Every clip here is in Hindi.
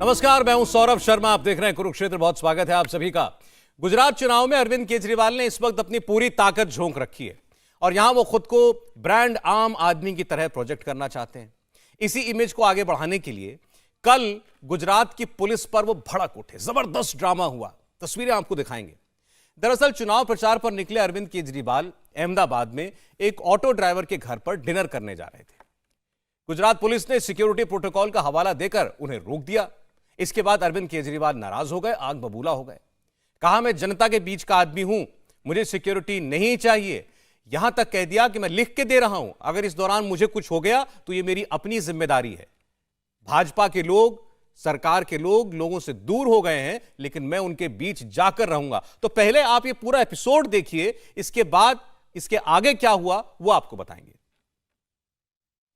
नमस्कार, मैं हूं सौरभ शर्मा। आप देख रहे हैं कुरुक्षेत्र। बहुत स्वागत है आप सभी का। गुजरात चुनाव में अरविंद केजरीवाल ने इस वक्त अपनी पूरी ताकत झोंक रखी है और यहां वो खुद को ब्रांड आम आदमी की तरह प्रोजेक्ट करना चाहते हैं। इसी इमेज को आगे बढ़ाने के लिए कल गुजरात की पुलिस पर वो भड़क उठे। जबरदस्त ड्रामा हुआ, तस्वीरें आपको दिखाएंगे। दरअसल चुनाव प्रचार पर निकले अरविंद केजरीवाल अहमदाबाद में एक ऑटो ड्राइवर के घर पर डिनर करने जा रहे थे। गुजरात पुलिस ने सिक्योरिटी प्रोटोकॉल का हवाला देकर उन्हें रोक दिया। इसके बाद अरविंद केजरीवाल नाराज हो गए, आग बबूला हो गए। कहा, मैं जनता के बीच का आदमी हूं, मुझे सिक्योरिटी नहीं चाहिए। यहां तक कह दिया कि मैं लिख के दे रहा हूं, अगर इस दौरान मुझे कुछ हो गया तो यह मेरी अपनी जिम्मेदारी है। भाजपा के लोग, सरकार के लोग लोगों से दूर हो गए हैं, लेकिन मैं उनके बीच जाकर रहूंगा। तो पहले आप ये पूरा एपिसोड देखिए, इसके बाद इसके आगे क्या हुआ वो आपको बताएंगे।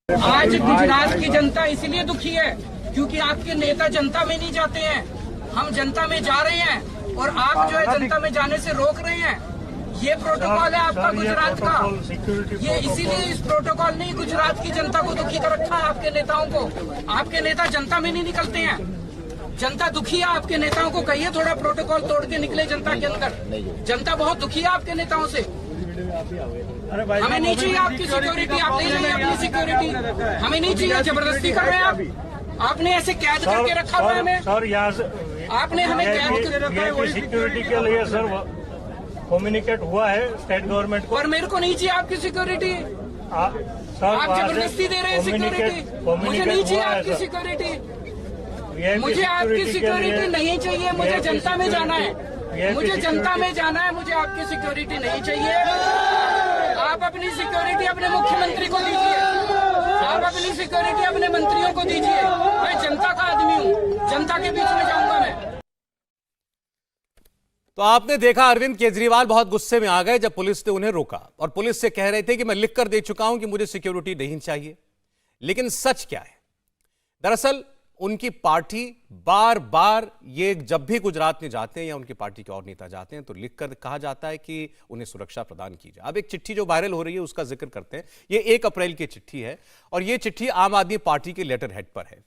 आज गुजरात की जनता इसलिए दुखी है क्योंकि आपके नेता जनता में नहीं जाते हैं। हम जनता में जा रहे हैं और आप जो है जनता में जाने से रोक रहे हैं। ये प्रोटोकॉल है आपका गुजरात का। ये इसीलिए इस प्रोटोकॉल ने गुजरात की जनता को दुखी कर रखा है, आपके नेताओं को। आपके नेता जनता में नहीं निकलते हैं। जनता दुखी है आपके नेताओं को। कहिए थोड़ा प्रोटोकॉल तोड़ के निकले जनता के अंदर। जनता बहुत दुखी है आपके नेताओं से। हमें नहीं चाहिए आपकी सिक्योरिटी, आप नहीं चाहिए अपनी सिक्योरिटी, हमें नहीं चाहिए। जबरदस्ती कर रहे हैं आप। आपने ऐसे कैद करके रखा हुआ है हमें। सर यहाँ से आपने हमें कैद करके रखा है। सिक्योरिटी के लिए सर कम्युनिकेट हुआ है स्टेट गवर्नमेंट को। और मेरे को नहीं चाहिए आपकी सिक्योरिटी। सर आप जबरदस्ती दे रहे हैं सिक्योरिटी। मुझे नहीं चाहिए आपकी सिक्योरिटी। मुझे आपकी सिक्योरिटी नहीं चाहिए। मुझे जनता में जाना है। मुझे जनता में जाना है। मुझे आपकी सिक्योरिटी नहीं चाहिए। आप अपनी सिक्योरिटी अपने मुख्यमंत्री को दीजिए। आप अपनी सिक्योरिटी अपने मंत्रियों को दीजिए। मैं जनता का आदमी हूँ, जनता के बीच में जाऊंगा मैं। तो आपने देखा, अरविंद केजरीवाल बहुत गुस्से में आ गए जब पुलिस ने उन्हें रोका और पुलिस से कह रहे थे कि मैं लिख कर दे चुका हूं कि मुझे सिक्योरिटी नहीं चाहिए। लेकिन सच क्या है? दरअसल उनकी पार्टी बार बार, ये जब भी गुजरात में जाते हैं या उनकी पार्टी के और नेता जाते हैं तो लिखकर कहा जाता है कि उन्हें सुरक्षा प्रदान की जाए। अब एक चिट्ठी जो वायरल हो रही है उसका जिक्र करते हैं। ये 1 अप्रैल की चिट्ठी है और ये चिट्ठी आम आदमी पार्टी के लेटर हेड पर है।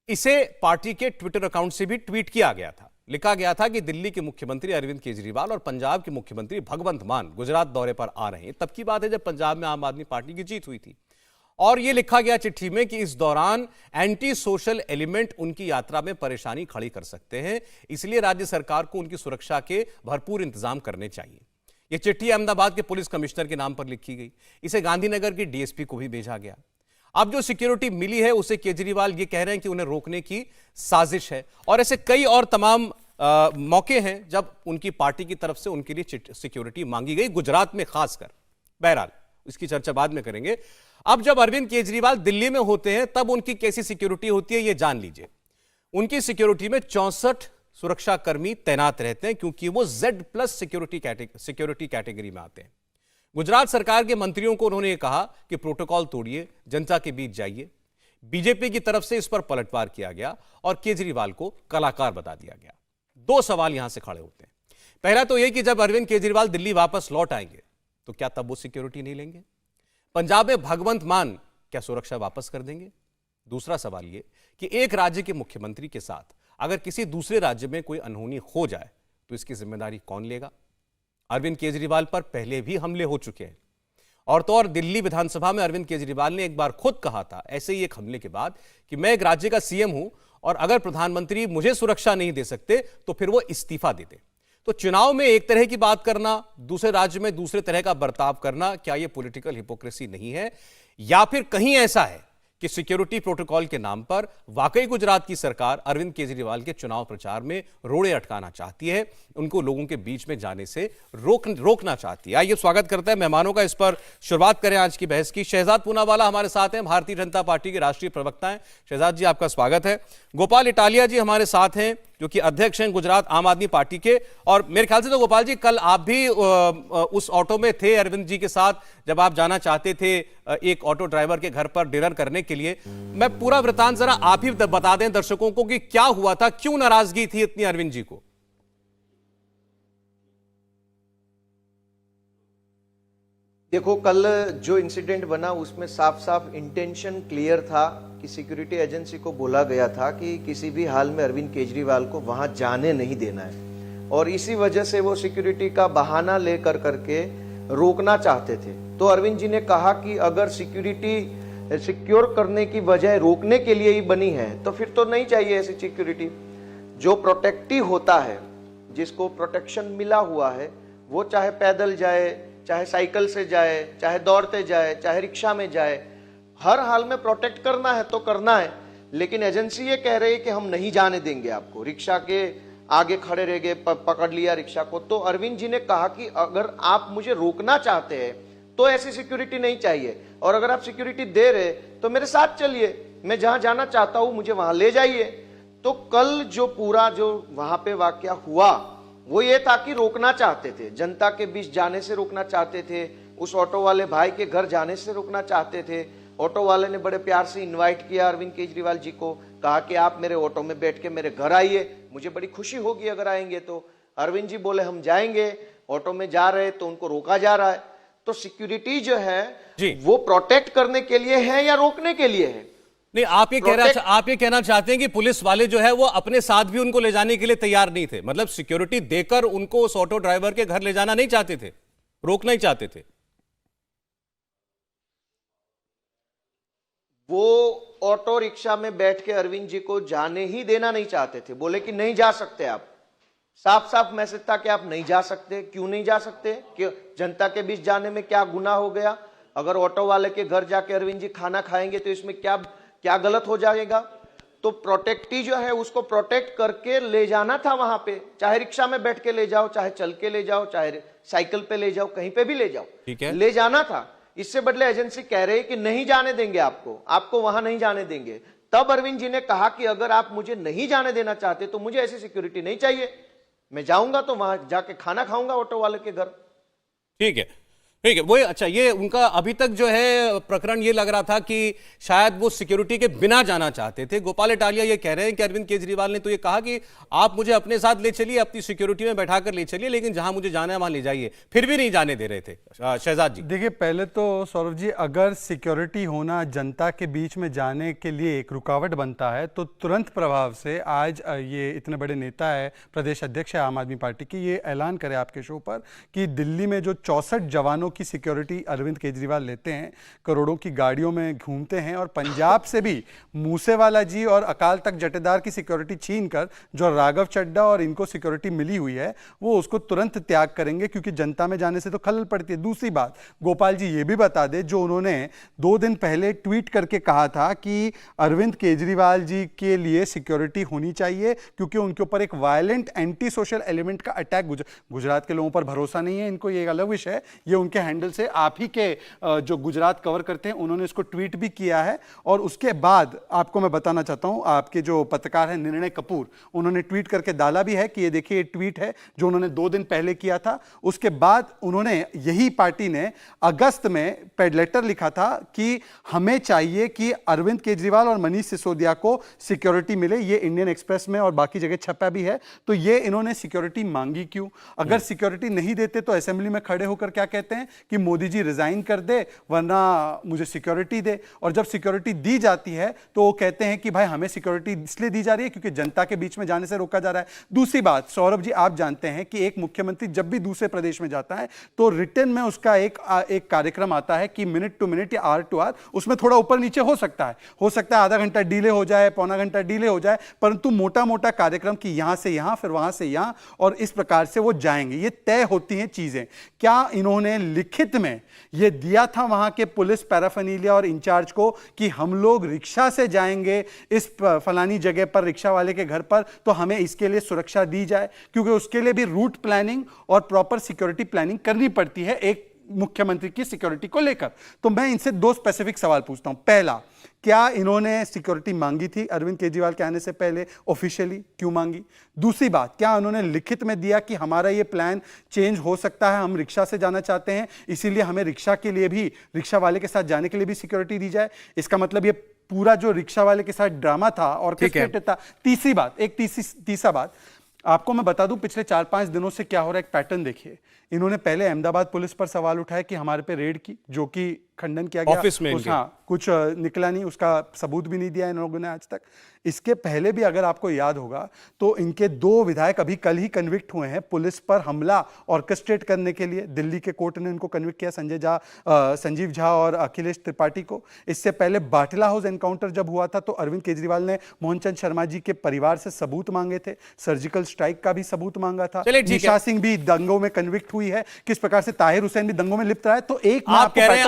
इसे पार्टी के ट्विटर अकाउंट से भी ट्वीट किया गया था। लिखा गया था कि दिल्ली के मुख्यमंत्री अरविंद केजरीवाल और पंजाब के मुख्यमंत्री भगवंत मान गुजरात दौरे पर आ रहे हैं। तब की बात है जब पंजाब में आम आदमी पार्टी की जीत हुई थी। और यह लिखा गया चिट्ठी में कि इस दौरान एंटी सोशल एलिमेंट उनकी यात्रा में परेशानी खड़ी कर सकते हैं, इसलिए राज्य सरकार को उनकी सुरक्षा के भरपूर इंतजाम करने चाहिए। यह चिट्ठी अहमदाबाद के पुलिस कमिश्नर के नाम पर लिखी गई। इसे गांधीनगर की डीएसपी को भी भेजा गया। अब जो सिक्योरिटी मिली है उसे केजरीवाल ये कह रहे हैं कि उन्हें रोकने की साजिश है। और ऐसे कई और तमाम मौके हैं जब उनकी पार्टी की तरफ से उनके लिए सिक्योरिटी मांगी गई, गुजरात में खासकर। बहरहाल इसकी चर्चा बाद में करेंगे। अब जब अरविंद केजरीवाल दिल्ली में होते हैं तब उनकी कैसी सिक्योरिटी होती है ये जान लीजिए। उनकी सिक्योरिटी में 64 सुरक्षा कर्मी तैनात रहते हैं क्योंकि वो Z+ सिक्योरिटी कैटेगरी में आते हैं। गुजरात सरकार के मंत्रियों को उन्होंने कहा कि प्रोटोकॉल तोड़िए, जनता के बीच जाइए। बीजेपी की तरफ से इस पर पलटवार किया गया और केजरीवाल को कलाकार बता दिया गया। 2 सवाल यहां से खड़े होते हैं। पहला तो यह कि जब अरविंद केजरीवाल दिल्ली वापस लौट आएंगे तो क्या तब वो सिक्योरिटी नहीं लेंगे? पंजाब में भगवंत मान क्या सुरक्षा वापस कर देंगे? दूसरा सवाल यह कि एक राज्य के मुख्यमंत्री के साथ अगर किसी दूसरे राज्य में कोई अनहोनी हो जाए तो इसकी जिम्मेदारी कौन लेगा? अरविंद केजरीवाल पर पहले भी हमले हो चुके हैं और तो और दिल्ली विधानसभा में अरविंद केजरीवाल ने एक बार खुद कहा था ऐसे ही एक हमले के बाद कि मैं एक राज्य का सीएम हूं और अगर प्रधानमंत्री मुझे सुरक्षा नहीं दे सकते तो फिर वो इस्तीफा दे दे। तो चुनाव में एक तरह की बात करना, दूसरे राज्य में दूसरे तरह का बर्ताव करना, क्या यह पॉलिटिकल हिपोक्रेसी नहीं है? या फिर कहीं ऐसा है कि सिक्योरिटी प्रोटोकॉल के नाम पर वाकई गुजरात की सरकार अरविंद केजरीवाल के चुनाव प्रचार में रोड़े अटकाना चाहती है, उनको लोगों के बीच में जाने से रोकना चाहती है? आइए स्वागत करते हैं मेहमानों का। इस पर शुरुआत करें आज की बहस की। शहजाद पूनावाला हमारे साथ हैं, भारतीय जनता पार्टी के राष्ट्रीय प्रवक्ता हैं। शहजाद जी, आपका स्वागत है। गोपाल इटालिया जी हमारे साथ हैं, जो कि अध्यक्ष हैं गुजरात आम आदमी पार्टी के। और मेरे ख्याल से तो गोपाल जी कल आप भी उस ऑटो में थे अरविंद जी के साथ जब आप जाना चाहते थे एक ऑटो ड्राइवर के घर पर डिनर करने के लिए। मैं पूरा वृतांत जरा आप ही बता दें दर्शकों को कि क्या हुआ था, क्यों नाराजगी थी इतनी अरविंद जी को? देखो, कल जो इंसिडेंट बना उसमें साफ साफ इंटेंशन क्लियर था कि सिक्योरिटी एजेंसी को बोला गया था कि किसी भी हाल में अरविंद केजरीवाल को वहां जाने नहीं देना है, और इसी वजह से वो सिक्योरिटी का बहाना लेकर करके रोकना चाहते थे। तो अरविंद जी ने कहा कि अगर सिक्योरिटी सिक्योर करने की बजाय रोकने के लिए ही बनी है तो फिर तो नहीं चाहिए ऐसी सिक्योरिटी। जो प्रोटेक्टिव होता है, जिसको प्रोटेक्शन मिला हुआ है, वो चाहे पैदल जाए, चाहे साइकिल से जाए, चाहे दौड़ते जाए, चाहे रिक्शा में जाए, हर हाल में प्रोटेक्ट करना है तो करना है। लेकिन एजेंसी ये कह रही है कि हम नहीं जाने देंगे आपको, रिक्शा के आगे खड़े रह गए, पकड़ लिया रिक्शा को। तो अरविंद जी ने कहा कि अगर आप मुझे रोकना चाहते हैं तो ऐसी सिक्योरिटी नहीं चाहिए, और अगर आप सिक्योरिटी दे रहे तो मेरे साथ चलिए, मैं जहां जाना चाहता हूं मुझे वहां ले जाइए। तो कल जो पूरा जो वहां पे वाकया हुआ वो ये था कि रोकना चाहते थे, जनता के बीच जाने से रोकना चाहते थे, उस ऑटो वाले भाई के घर जाने से रोकना चाहते थे। ऑटो वाले ने बड़े प्यार से इनवाइट किया अरविंद केजरीवाल जी को, कहा कि आप मेरे ऑटो में बैठ के मेरे घर आइए, मुझे बड़ी खुशी होगी अगर आएंगे तो। अरविंद जी बोले हम जाएंगे, ऑटो में जा रहे तो उनको रोका जा रहा है। तो सिक्योरिटी जो है वो प्रोटेक्ट करने के लिए है या रोकने के लिए है? नहीं, आप ये कहना चाहते हैं कि पुलिस वाले जो है वो अपने साथ भी उनको ले जाने के लिए तैयार नहीं थे, मतलब सिक्योरिटी देकर उनको उस ऑटो ड्राइवर के घर ले जाना नहीं चाहते थे, रोकना ही चाहते थे। वो ऑटो रिक्शा में बैठ के अरविंद जी को जाने ही देना नहीं चाहते थे, बोले कि नहीं जा सकते आप। साफ साफ मैसेज था कि आप नहीं जा सकते। क्यों नहीं जा सकते? कि जनता के बीच जाने में क्या गुनाह हो गया? अगर ऑटो वाले के घर जाके अरविंद जी खाना खाएंगे तो इसमें क्या गलत हो जाएगा? तो प्रोटेक्टी जो है उसको प्रोटेक्ट करके ले जाना था वहां पे, चाहे रिक्शा में बैठ के ले जाओ, चाहे चल के ले जाओ, चाहे साइकिल पे ले जाओ, कहीं पे भी ले जाओ, ठीक है, ले जाना था। इससे बदले एजेंसी कह रही है कि नहीं जाने देंगे आपको वहां नहीं जाने देंगे। तब अरविंद जी ने कहा कि अगर आप मुझे नहीं जाने देना चाहते तो मुझे ऐसी सिक्योरिटी नहीं चाहिए, मैं जाऊंगा तो वहां जाके खाना खाऊंगा ऑटो वाले के घर। ठीक है, ठीक है। वो अच्छा, ये उनका अभी तक जो है प्रकरण ये लग रहा था कि शायद वो सिक्योरिटी के बिना जाना चाहते थे। गोपाल इटालिया ये कह रहे हैं कि अरविंद केजरीवाल ने तो ये कहा कि आप मुझे अपने साथ ले चलिए, अपनी सिक्योरिटी में बैठाकर ले चलिए, लेकिन जहां मुझे जाना है वहां ले जाइए, फिर भी नहीं जाने दे रहे थे। शहजाद जी देखिए, पहले तो सौरभ जी, अगर सिक्योरिटी होना जनता के बीच में जाने के लिए एक रुकावट बनता है तो तुरंत प्रभाव से आज ये इतने बड़े नेता है, प्रदेश अध्यक्ष है आम आदमी पार्टी की, ये ऐलान करे आपके शो पर कि दिल्ली में जो 64 जवानों की सिक्योरिटी अरविंद केजरीवाल लेते हैं, करोड़ों की गाड़ियों में घूमते हैं, और पंजाब से भी मूसेवाला जी और अकाल तख्त जटेदार की सिक्योरिटी छीनकर जो राघव चड्ढा और इनको सिक्योरिटी मिली हुई है वो उसको तुरंत त्याग करेंगे, क्योंकि जनता में जाने से तो खलल पड़ती है। दूसरी बात, गोपाल जी ये भी बता दे, जो उन्होंने 2 दिन पहले ट्वीट करके कहा था कि अरविंद केजरीवाल जी के लिए सिक्योरिटी होनी चाहिए क्योंकि उनके ऊपर एक वायलेंट एंटी सोशल एलिमेंट का अटैक, गुजरात के लोगों पर भरोसा नहीं है इनको, ये अलग विषय है, ये उनके हैंडल से आप ही के जो गुजरात कवर करते हैं उन्होंने इसको ट्वीट भी किया है। और उसके बाद आपको मैं बताना चाहता हूं, आपके जो पत्रकार हैं निर्णय कपूर, उन्होंने ट्वीट करके डाला भी है कि ये देखिए ये ट्वीट है जो उन्होंने 2 दिन पहले किया था। उसके बाद उन्होंने, यही पार्टी ने अगस्त में पेड लेटर लिखा था कि हमें चाहिए कि अरविंद केजरीवाल और मनीष सिसोदिया को सिक्योरिटी मिले, ये इंडियन एक्सप्रेस में और बाकी जगह छपा भी है। तो ये इन्होंने सिक्योरिटी मांगी क्यों? अगर सिक्योरिटी नहीं देते तो असेंबली में खड़े होकर क्या कहते हैं कि मोदी जी रिजाइन कर दे वरना मुझे सिक्योरिटी दे, और जब सिक्योरिटी दी जाती है तो वो कहते हैं कि भाई हमें सिक्योरिटी इसलिए दी जा रही है क्योंकि जनता के बीच में जाने से रोका जा रहा है। दूसरी बात सौरभ जी, आप जानते हैं कि एक मुख्यमंत्री जब भी दूसरे प्रदेश में जाता है तो रिटर्न में उसका एक कार्यक्रम आता है कि मिनट टू मिनट या आवर टू आवर, उसमें थोड़ा ऊपर नीचे हो सकता है आधा घंटा डिले हो जाए, पौना घंटा डिले हो जाए, परंतु मोटा मोटा कार्यक्रम कि यहां से यहां फिर वहां से यहां, और इस प्रकार से वो जाएंगे, ये तय होती हैं चीजें। क्या इन्होंने लिखित में ये दिया था वहां के पुलिस पैराफर्नीलिया और इंचार्ज को कि हम लोग रिक्शा से जाएंगे इस फलानी जगह पर रिक्शा वाले के घर पर, तो हमें इसके लिए सुरक्षा दी जाए? क्योंकि उसके लिए भी रूट प्लानिंग और प्रॉपर सिक्योरिटी प्लानिंग करनी पड़ती है एक मुख्यमंत्री की सिक्योरिटी को लेकर। तो मैं इनसे 2 स्पेसिफिक सवाल पूछता हूं। पहला, क्या इन्होंने सिक्योरिटी मांगी थी अरविंद केजरीवाल के आने से पहले ऑफिशियली? क्यों मांगी? दूसरी बात, क्या उन्होंने लिखित में दिया कि हमारा ये प्लान चेंज हो सकता है, हम रिक्शा से जाना चाहते हैं, इसीलिए हमें रिक्शा के लिए भी, रिक्शा वाले के साथ जाने के लिए भी सिक्योरिटी दी जाए? इसका मतलब ये पूरा जो रिक्शा वाले के साथ ड्रामा था और था। तीसरी बात, तीसरा बात, आपको मैं बता दूं पिछले 4-5 दिनों से क्या हो रहा है, एक पैटर्न देखिए। इन्होंने पहले अहमदाबाद पुलिस पर सवाल उठाया कि हमारे पे रेड की, जो कि खंडन किया गया ऑफिस में कुछ निकला नहीं, उसका सबूत भी नहीं दिया इन लोगों ने आज तक। इसके पहले भी अगर आपको याद होगा तो इनके 2 विधायक अभी कल ही कन्विक्ट हुए हैं पुलिस पर हमला ऑर्केस्ट्रेट करने के लिए। दिल्ली के कोर्ट ने इनको कन्विक्ट किया, संजीव झा और अखिलेश त्रिपाठी को। इससे पहले बाटला हाउस एनकाउंटर जब हुआ था तो अरविंद केजरीवाल ने मोहनचंद शर्मा जी के परिवार से सबूत मांगे थे, सर्जिकल स्ट्राइक का भी सबूत मांगा था। निशा सिंह भी दंगों में कन्विक्ट हुई है, किस प्रकार से ताहिर हुसैन भी दंगों में लिप्त रहा है। तो एक आप कह रहे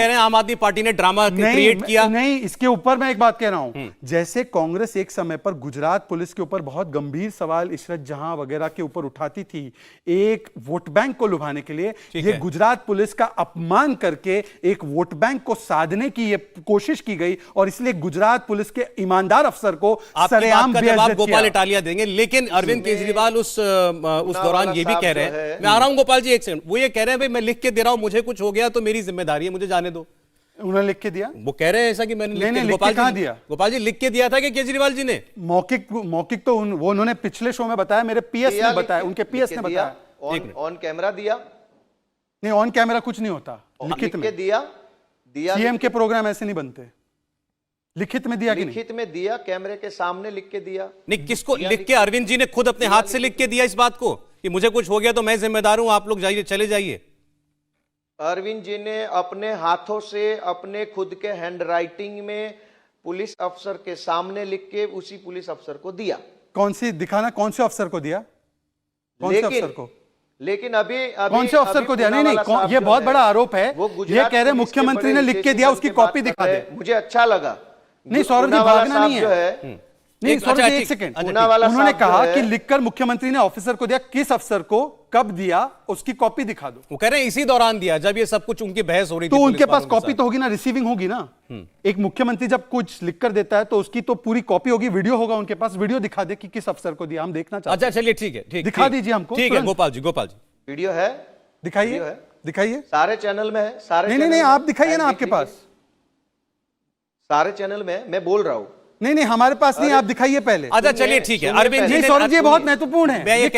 हैं आम आदमी पार्टी ने ड्रामा क्रिएट किया? नहीं, इसके ऊपर मैं एक बात कह रहा हूं, जैसे कांग्रेस एक समय पर गुजरात पुलिस के ऊपर बहुत गंभीर सवाल इशरत जहां वगैरह के ऊपर उठाती थी एक वोट बैंक को लुभाने के लिए, ये गुजरात पुलिस का अपमान करके एक वोट बैंक को साधने की ये कोशिश की गई और इसलिए गुजरात पुलिस के ईमानदार अफसर को सरेआम जवाब गोपाल इटालिया देंगे। लेकिन अरविंद केजरीवाल उस दौरान ये भी कह रहे हैं, मैं आ रहा हूं गोपाल जी, एक सेकंड, वो ये कह रहे हैं भाई मैं लिख के दे रहा हूं, मुझे कुछ हो गया तो मेरी जिम्मेदारी है, मुझे जाने दो। उन्होंने लिख के दिया? वो कह रहे हैं ऐसा कि मैंने कहां दिया? गोपाल जी लिख के दिया था कि केजरीवाल जी ने? मौखिक तो वो उन्होंने पिछले शो में बताया, मेरे पीएस ने बताया, उनके पीएस ने बताया। ऑन कैमरा दिया? नहीं, ऑन कैमरा कुछ नहीं होता, लिखित में दिया। सीएम के प्रोग्राम ऐसे नहीं बनते। लिखित में दिया कि नहीं? लिखित में दिया, कैमरे के सामने लिख के दिया। नहीं, किसको लिख के? अरविंद जी ने खुद अपने हाथ से लिख के दिया इस बात को कि मुझे कुछ हो गया तो मैं जिम्मेदार हूं, आप लोग जाइए, चले जाइए। अरविंद जी ने अपने हाथों से अपने खुद के हैंड राइटिंग में पुलिस अफसर के सामने लिख के उसी पुलिस अफसर को दिया। कौन सी दिखाना, कौन से अफसर को दिया? कौन से अफसर को? लेकिन अभी कौन से अफसर को दिया? नहीं, ये बहुत बड़ा आरोप है। ये कह रहे मुख्यमंत्री ने लिख के दिया, उसकी कॉपी दिखा दे। मुझे अच्छा लगा। नहीं सौरभ जी, भागना नहीं है। नहीं सौरभ जी, एक सेकंड, उन्होंने कहा कि लिखकर मुख्यमंत्री ने ऑफिसर को दिया, किस अफसर को कब दिया उसकी कॉपी दिखा दो। वो कह रहे हैं इसी दौरान दिया जब ये सब कुछ उनकी बहस हो रही थी। तो उनके पास कॉपी तो होगी ना, रिसीविंग होगी ना। एक मुख्यमंत्री जब कुछ लिखकर देता है तो उसकी तो पूरी कॉपी होगी, वीडियो होगा उनके पास, वीडियो दिखा दे कि किस अफसर को दिया, हम देखना चाहते हैं। अच्छा चलिए, ठीक है, दिखा दीजिए हमको। ठीक है गोपाल जी, वीडियो है, दिखाइए। सारे चैनल में है, सारे। नहीं, आप दिखाइए ना, आपके पास सारे चैनल में मैं बोल रहा हूं। नहीं, हमारे पास नहीं, आप दिखाइए पहले। अच्छा चलिए, ठीक है। अरविंद जी, सौरभ जी बहुत महत्वपूर्ण है, मैं ये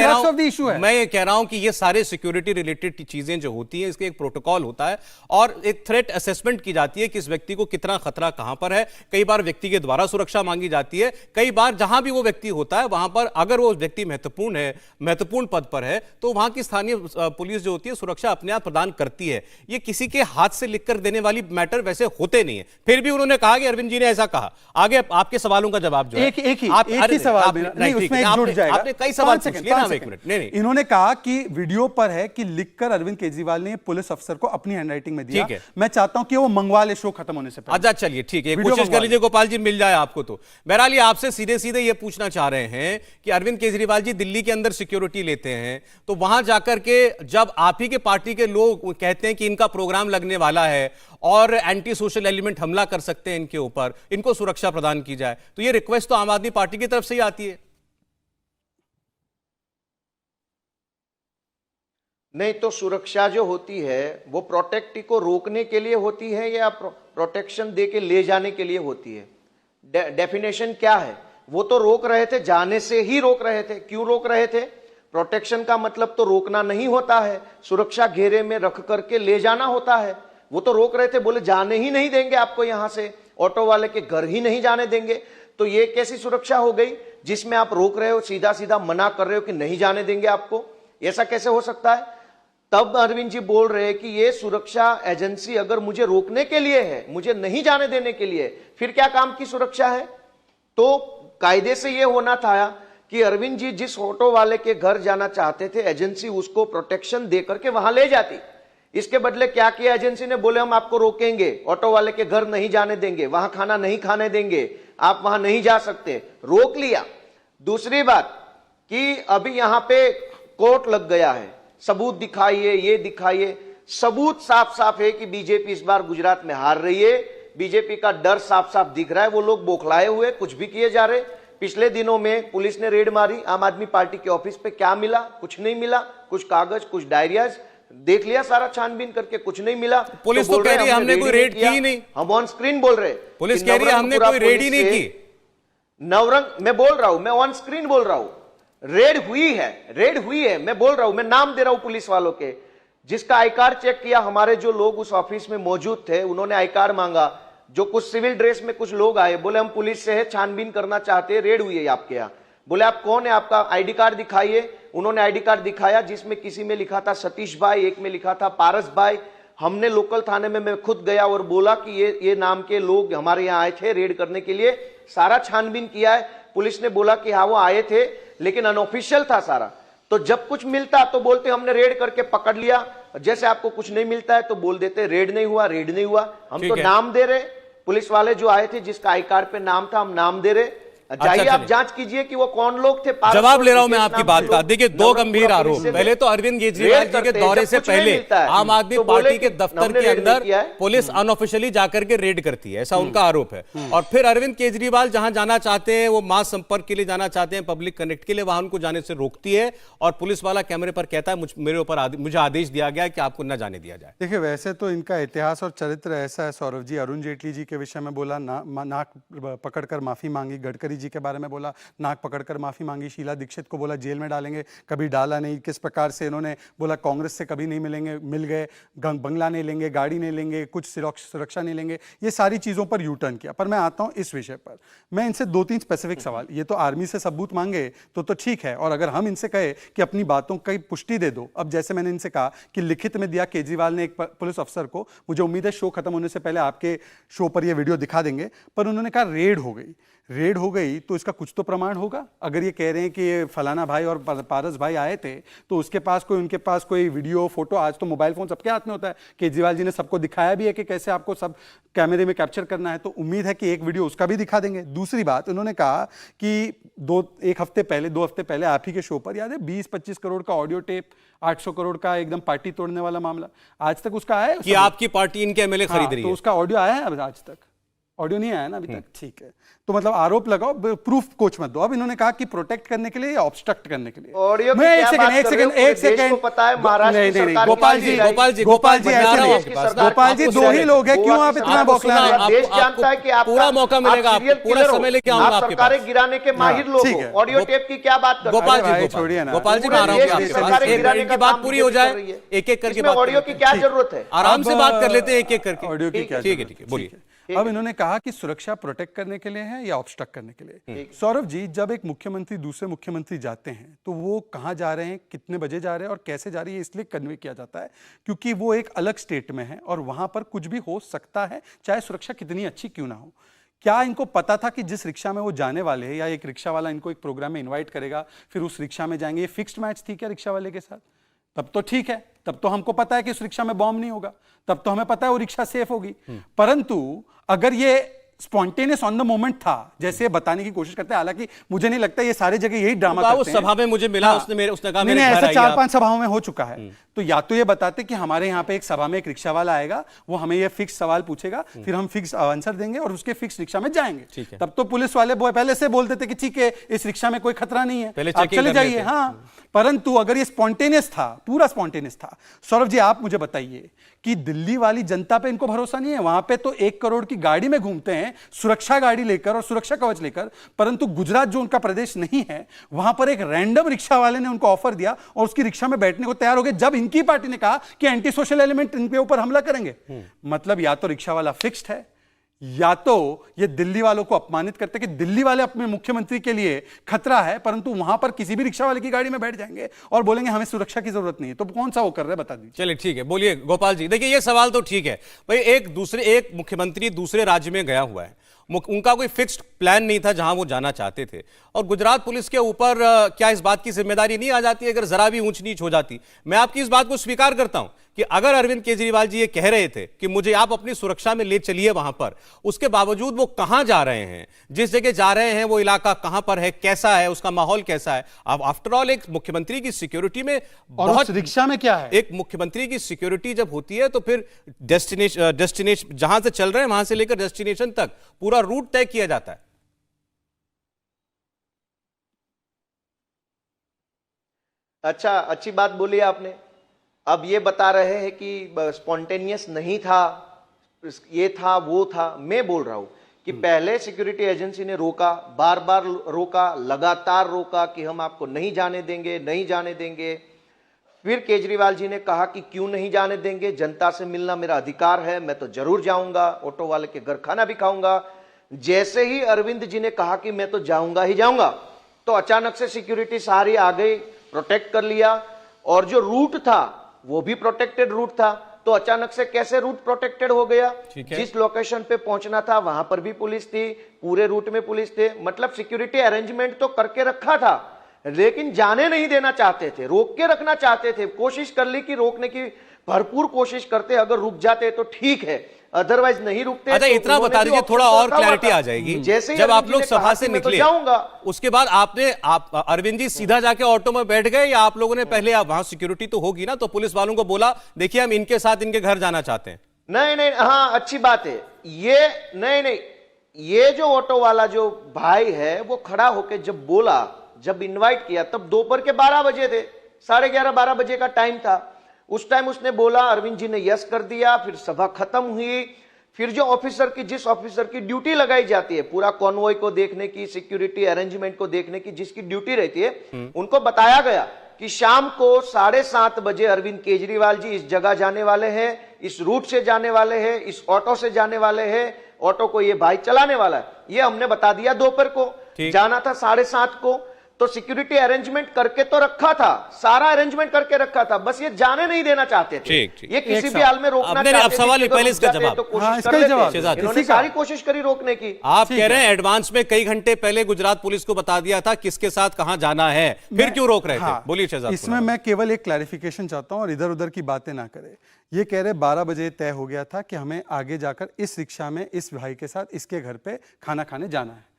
कह रहा हूं कि ये सारे सिक्योरिटी रिलेटेड चीजें जो होती हैं, इसके एक प्रोटोकॉल होता है और एक थ्रेट असेसमेंट की जाती है कि इस व्यक्ति को कितना खतरा कहां पर है। कई बार व्यक्ति के द्वारा सुरक्षा मांगी जाती है, कई बार जहां भी वो व्यक्ति होता है वहां पर अगर वो व्यक्ति महत्वपूर्ण है, महत्वपूर्ण पद पर है, तो वहां की स्थानीय पुलिस जो होती है सुरक्षा अपने आप प्रदान करती है। ये किसी के हाथ से लिखकर देने वाली मैटर वैसे होते नहीं है। फिर भी उन्होंने कहा कि अरविंद जी ने ऐसा कहा। आगे आपके सवालों का जवाब एक ही सवाल नहीं, उसमें एक जुड़ जाएगा। आपने कई सवाल पूछ लिए ना, एक मिनट। नहीं, इन्होंने कहा कि वीडियो पर है कि लिखकर अरविंद केजरीवाल ने पुलिस अफसर को अपनी हैंडराइटिंग में दिया। मैं चाहता हूं कि वो मंगवा ले शो खत्म होने से पहले। अच्छा चलिए, ठीक है, कोशिश कर लीजिए गोपाल जी, मिल जाए आपको। तो बहरहाल आपसे सीधे सीधे ये पूछना चाह रहे हैं कि अरविंद केजरीवाल जी दिल्ली के अंदर सिक्योरिटी लेते हैं, तो वहां जाकर के जब आप ही के पार्टी के लोग कहते हैं कि इनका प्रोग्राम लगने वाला है और एंटी सोशल एलिमेंट हमला कर सकते हैं इनके ऊपर, इनको सुरक्षा प्रदान की जाए, तो ये रिक्वेस्ट तो आम आदमी पार्टी की तरफ से ही आती है। नहीं तो सुरक्षा जो होती है वो प्रोटेक्ट को रोकने के लिए होती है या प्रोटेक्शन दे के ले जाने के लिए होती है? डेफिनेशन क्या है? वो तो रोक रहे थे, जाने से ही रोक रहे थे। क्यों रोक रहे थे? प्रोटेक्शन का मतलब तो रोकना नहीं होता है, सुरक्षा घेरे में रख करके ले जाना होता है। वो तो रोक रहे थे, बोले जाने ही नहीं देंगे आपको, यहां से ऑटो वाले के घर ही नहीं जाने देंगे। तो ये कैसी सुरक्षा हो गई जिसमें आप रोक रहे हो, सीधा सीधा मना कर रहे हो कि नहीं जाने देंगे आपको? ऐसा कैसे हो सकता है? तब अरविंद जी बोल रहे हैं कि ये सुरक्षा एजेंसी अगर मुझे रोकने के लिए है, मुझे नहीं जाने देने के लिए, फिर क्या काम की सुरक्षा है? तो कायदे से ये होना था कि अरविंद जी जिस ऑटो वाले के घर जाना चाहते थे, एजेंसी उसको प्रोटेक्शन दे करके वहां ले जाती। इसके बदले क्या किया एजेंसी ने? बोले हम आपको रोकेंगे, ऑटो वाले के घर नहीं जाने देंगे, वहां खाना नहीं खाने देंगे, आप वहां नहीं जा सकते, रोक लिया। दूसरी बात कि अभी यहां पे कोर्ट लग गया है, सबूत दिखाइए, ये दिखाइए। सबूत साफ साफ है कि बीजेपी इस बार गुजरात में हार रही है। बीजेपी का डर साफ साफ दिख रहा है, वो लोग बौखलाए हुए कुछ भी किए जा रहे। पिछले दिनों में पुलिस ने रेड मारी आम आदमी पार्टी के ऑफिस पे, क्या मिला? कुछ नहीं मिला। कुछ कागज, कुछ डायरियाज देख लिया सारा छानबीन करके, कुछ नहीं मिला। पुलिस तो कह रही है हमने कोई रेड की ही नहीं। हम ऑन स्क्रीन बोल रहे, पुलिस कह रही है हमने कोई रेड ही नहीं की। नवरंग मैं बोल रहा हूं, मैं ऑन स्क्रीन बोल रहा हूं रेड हुई है, मैं बोल रहा हूं, मैं नाम दे रहा हूं पुलिस वालों के, जिसका आई कार्ड चेक किया, हमारे जो लोग उस ऑफिस में मौजूद थे उन्होंने आई कार्ड मांगा, जो कुछ सिविल ड्रेस में कुछ लोग आए, बोले हम पुलिस से है, छानबीन करना चाहते हैं, रेड हुई है आपके यहाँ। बोले आप कौन है, आपका आईडी कार्ड दिखाइए। उन्होंने आईडी कार्ड दिखाया, जिसमें किसी में लिखा था सतीश भाई, एक में लिखा था पारस भाई। हमने लोकल थाने में मैं खुद गया और बोला कि ये नाम के लोग हमारे यहाँ आए थे रेड करने के लिए। सारा छानबीन किया है, पुलिस ने बोला कि हाँ वो आए थे, लेकिन अनऑफिशियल था सारा। तो जब कुछ मिलता तो बोलते हमने रेड करके पकड़ लिया, जैसे आपको कुछ नहीं मिलता है तो बोल देते रेड नहीं हुआ। हम तो नाम दे रहे, पुलिस वाले जो आए थे जिसका आई कार्ड पे नाम था, हम नाम दे रहे। जाइए आप जांच कीजिए कि वो कौन लोग थे। जवाब ले रहा हूं मैं आपकी बात का। देखिए, दो गंभीर आरोप। पहले तो अरविंद केजरीवाल जी के दौरे से पहले आम आदमी पार्टी के दफ्तर के अंदर पुलिस अनऑफिशियली जाकर के रेड करती है, ऐसा उनका आरोप है। और फिर अरविंद केजरीवाल जहां जाना चाहते हैं, वो मास संपर्क के लिए जाना चाहते हैं, पब्लिक कनेक्ट के लिए, वहां उनको जाने से रोकती है और पुलिस वाला कैमरे पर कहता है मेरे ऊपर मुझे आदेश दिया गया कि आपको न जाने दिया जाए। देखिए, वैसे तो इनका इतिहास और चरित्र ऐसा है सौरभ जी। अरुण जेटली जी के विषय में बोला, नाक पकड़कर माफी मांगी। गडकरी जी के बारे में बोला, नाक पकड़कर माफी मांगी। शीला दीक्षित को बोला जेल में डालेंगे, कभी डाला नहीं। किस प्रकार से इन्होंने बोला कांग्रेस से कभी नहीं मिलेंगे, मिल गए। बंगला नहीं लेंगे, गाड़ी नहीं लेंगे, कुछ सुरक्षा नहीं लेंगे, ये सारी चीजों पर यू टर्न किया। पर मैं आता हूं इस विषय पर, मैं इनसे 2-3 स्पेसिफिक सवाल। ये तो आर्मी से सबूत मांगे तो ठीक है, और अगर हम इनसे कहे कि अपनी बातों की पुष्टि दे दो, अब जैसे मैंने इनसे कहा कि लिखित में दिया केजरीवाल ने एक पुलिस अफसर को, मुझे उम्मीद है शो खत्म होने से पहले आपके शो पर यह वीडियो दिखा देंगे, पर उन्होंने कहा रेड हो गई तो इसका कुछ तो प्रमाण होगा। अगर ये कह रहे हैं कि ये फलाना भाई और पारस भाई आए थे, तो उनके पास कोई वीडियो फोटो, आज तो मोबाइल फोन सबके हाथ में होता है, केजरीवाल जी ने सबको दिखाया भी है कि कैसे आपको सब कैमरे में कैप्चर करना है, तो उम्मीद है कि एक वीडियो उसका भी दिखा देंगे। दूसरी बात, उन्होंने कहा कि 2 हफ्ते पहले आप ही के शो पर, याद है, 20-25 करोड़ का ऑडियो टेप, 800 करोड़ का एकदम पार्टी तोड़ने वाला मामला, आज तक उसका आया है कि आपकी पार्टी इनके एमएलए खरीद रही है, तो उसका ऑडियो आया है? अब आज तक ऑडियो नहीं आया ना अभी तक, ठीक है। तो मतलब आरोप लगाओ, प्रूफ कोच मत दो। अब इन्होंने कहा कि प्रोटेक्ट करने के लिए या ऑब्स्ट्रक्ट करने के लिए। ऑडियो मैं एक सेकंड पता है, महाराष्ट्र गोपाल जी दो ही लोग हैं, क्यों आप इतना बौखला रहे हैं? देश जानता है कि आप पूरा मौका मिलेगा, आपको पूरा समय लेके आऊंगा आपके पास। सरकारें गिराने के माहिर लोग हो, ऑडियो टेप की क्या बात कर रहे हैं? छोड़िए ना गोपाल जी, मैं आ रहा हूं आपके पास, इनकी बात पूरी हो जाए, एक-एक करके बात। ऑडियो की क्या जरूरत है? आराम से बात कर लेते हैं एक-एक करके। ऑडियो की क्या? ठीक है, बोलिए। अब इन्होंने कहा कि सुरक्षा प्रोटेक्ट करने के लिए है या ऑब्स्ट्रक्ट करने के लिए। सौरभ जी, जब एक मुख्यमंत्री दूसरे मुख्यमंत्री जाते हैं तो वो कहां जा रहे हैं, कितने बजे जा रहे हैं और कैसे जा रही है, इसलिए कन्वे किया जाता है क्योंकि वो एक अलग स्टेट में है और वहां पर कुछ भी हो सकता है, चाहे सुरक्षा कितनी अच्छी क्यों ना हो। क्या इनको पता था कि जिस रिक्शा में वो जाने वाले हैं, या एक रिक्शा वाला इनको एक प्रोग्राम में इन्वाइट करेगा, फिर उस रिक्शा में जाएंगे? ये फिक्स्ड मैच थी क्या रिक्शा वाले के साथ? तब तो ठीक है, तब तो हमको पता है कि उस रिक्शा में बॉम्ब नहीं होगा, तब तो हमें पता है वो रिक्शा सेफ होगी। परंतु अगर ये स्पॉन्टेनियस ऑन द मोमेंट था, जैसे बताने की कोशिश करते हैं, हालांकि मुझे नहीं लगता ये सारे जगह यही ड्रामा करते हैं। सभा में मुझे मिला, उसने कहा मेरे घर ऐसा आइए 4-5 सभाओं में हो चुका है। तो या तो ये बताते कि हमारे यहाँ पे एक सभा में एक रिक्शा वाला आएगा, वो हमें ये फिक्स सवाल पूछेगा, फिर हम फिक्स आंसर देंगे और उसके फिक्स रिक्शा में जाएंगे। तब तो पुलिस वाले पहले से बोल देते कि ठीक है, इस रिक्शा में कोई खतरा नहीं है, आप चले जाइए। हाँ, परंतु अगर ये स्पॉन्टेनियस था, पूरा स्पॉन्टेनियस था, सौरभ जी आप मुझे बताइए कि दिल्ली वाली जनता पे इनको भरोसा नहीं है? वहां पे तो 1 करोड़ की गाड़ी में घूमते हैं, सुरक्षा गाड़ी लेकर और सुरक्षा कवच लेकर, परंतु गुजरात जो उनका प्रदेश नहीं है, वहां पर एक रैंडम रिक्शा वाले ने उनको ऑफर दिया और उसकी रिक्शा में बैठने को तैयार हो गए, जब इनकी पार्टी ने कहा कि एंटी सोशल एलिमेंट इनके ऊपर हमला करेंगे। मतलब या तो रिक्शा वाला फिक्स्ड है, या तो ये दिल्ली वालों को अपमानित करते कि दिल्ली वाले अपने मुख्यमंत्री के लिए खतरा है, परंतु वहां पर किसी भी रिक्शा वाले की गाड़ी में बैठ जाएंगे और बोलेंगे हमें सुरक्षा की जरूरत नहीं है। तो कौन सा वो कर रहे हैं, बता दीजिए। चलिए ठीक है, बोलिए गोपाल जी। देखिए, ये सवाल तो ठीक है भाई, एक मुख्यमंत्री दूसरे राज्य में गया हुआ है, उनका कोई फिक्स्ड प्लान नहीं था जहां वो जाना चाहते थे, और गुजरात पुलिस के ऊपर क्या इस बात की जिम्मेदारी नहीं आ जाती अगर जरा भी ऊंच नीच हो जाती? मैं आपकी इस बात को स्वीकार करता हूं कि अगर अरविंद केजरीवाल जी ये कह रहे थे कि मुझे आप अपनी सुरक्षा में ले चलिए वहां पर, उसके बावजूद वो कहां जा रहे हैं, जिस जगह जा रहे हैं वो इलाका कहां पर है, कैसा है, उसका माहौल कैसा है? अब आफ्टर ऑल एक मुख्यमंत्री की सिक्योरिटी में बहुत रिक्शा में क्या है, एक मुख्यमंत्री की सिक्योरिटी जब होती है तो फिर डेस्टिनेशन जहां से चल रहे हैं वहां से लेकर डेस्टिनेशन तक पूरा रूट तय किया जाता है। अच्छा, अच्छी बात बोली आपने। अब ये बता रहे हैं कि स्पॉन्टेनियस नहीं था, ये था वो था। मैं बोल रहा हूं कि पहले सिक्योरिटी एजेंसी ने रोका, बार बार रोका, लगातार रोका कि हम आपको नहीं जाने देंगे, नहीं जाने देंगे। फिर केजरीवाल जी ने कहा कि क्यों नहीं जाने देंगे, जनता से मिलना मेरा अधिकार है, मैं तो जरूर जाऊंगा, ऑटो वाले के घर खाना भी खाऊंगा। जैसे ही अरविंद जी ने कहा कि मैं तो जाऊंगा ही जाऊंगा, तो अचानक से सिक्योरिटी सारी आ गई, प्रोटेक्ट कर लिया। और जो रूट था वो भी प्रोटेक्टेड रूट था, तो अचानक से कैसे रूट प्रोटेक्टेड हो गया? जिस लोकेशन पे पहुंचना था वहां पर भी पुलिस थी, पूरे रूट में पुलिस थे, मतलब सिक्योरिटी अरेंजमेंट तो करके रखा था, लेकिन जाने नहीं देना चाहते थे, रोक के रखना चाहते थे। कोशिश कर ली कि रोकने की भरपूर कोशिश करते, अगर रुक जाते तो ठीक है, अदरवाइज नहीं रुकते। अच्छा, तो इतना बता दीजिए, थोड़ा और क्लैरिटी आ जाएगी। जैसे जब आप लोग सभा से निकले, जाऊंगा, उसके बाद आप अरविंद जी सीधा जाके ऑटो में बैठ गए, या आप लोगों ने पहले, आप वहां सिक्योरिटी तो होगी ना, तो पुलिस वालों को बोला देखिए हम इनके साथ इनके घर जाना चाहते हैं? नहीं, हाँ अच्छी बात है ये। नहीं, ये जो ऑटो वाला जो भाई है वो खड़ा होकर जब बोला, जब इनवाइट किया, तब दोपहर के 12 बजे थे, 11:30-12 बजे का टाइम था। उस टाइम उसने बोला, अरविंद जी ने यस कर दिया, फिर सभा खत्म हुई। फिर जो ऑफिसर की, जिस ऑफिसर की ड्यूटी लगाई जाती है पूरा कॉन्वॉय को देखने की, सिक्योरिटी अरेंजमेंट को देखने की, जिसकी ड्यूटी रहती है, उनको बताया गया कि शाम को 7:30 बजे अरविंद केजरीवाल जी इस जगह जाने वाले हैं, इस रूट से जाने वाले हैं, इस ऑटो से जाने वाले हैं, ऑटो को ये भाई चलाने वाला है। ये हमने बता दिया दोपहर को, जाना था 7:30 को, तो सिक्योरिटी अरेंजमेंट करके तो रखा था, सारा अरेंजमेंट करके रखा था, बस ये जाने नहीं देना चाहते थे। ठीक। ये किसी भी हाल में रोकना चाहते थे। अब सवाल पहले इसका जवाब, तो कोशिश कर लेते, जवाब इन्होंने सारी कोशिश करी रोकने की। आप कह रहे हैं एडवांस में कई घंटे पहले गुजरात पुलिस को बता दिया था किसके साथ कहां जाना है, फिर क्यों रोक रहे थे? बोलिए शहजाद। इसमें मैं केवल एक क्लैरिफिकेशन चाहता हूं और इधर उधर की बातें ना करें। ये कह रहे 12 बजे तय हो गया था कि हमें आगे जाकर इस रिक्शा में इस भाई के साथ इसके घर पे खाना खाने जाना है।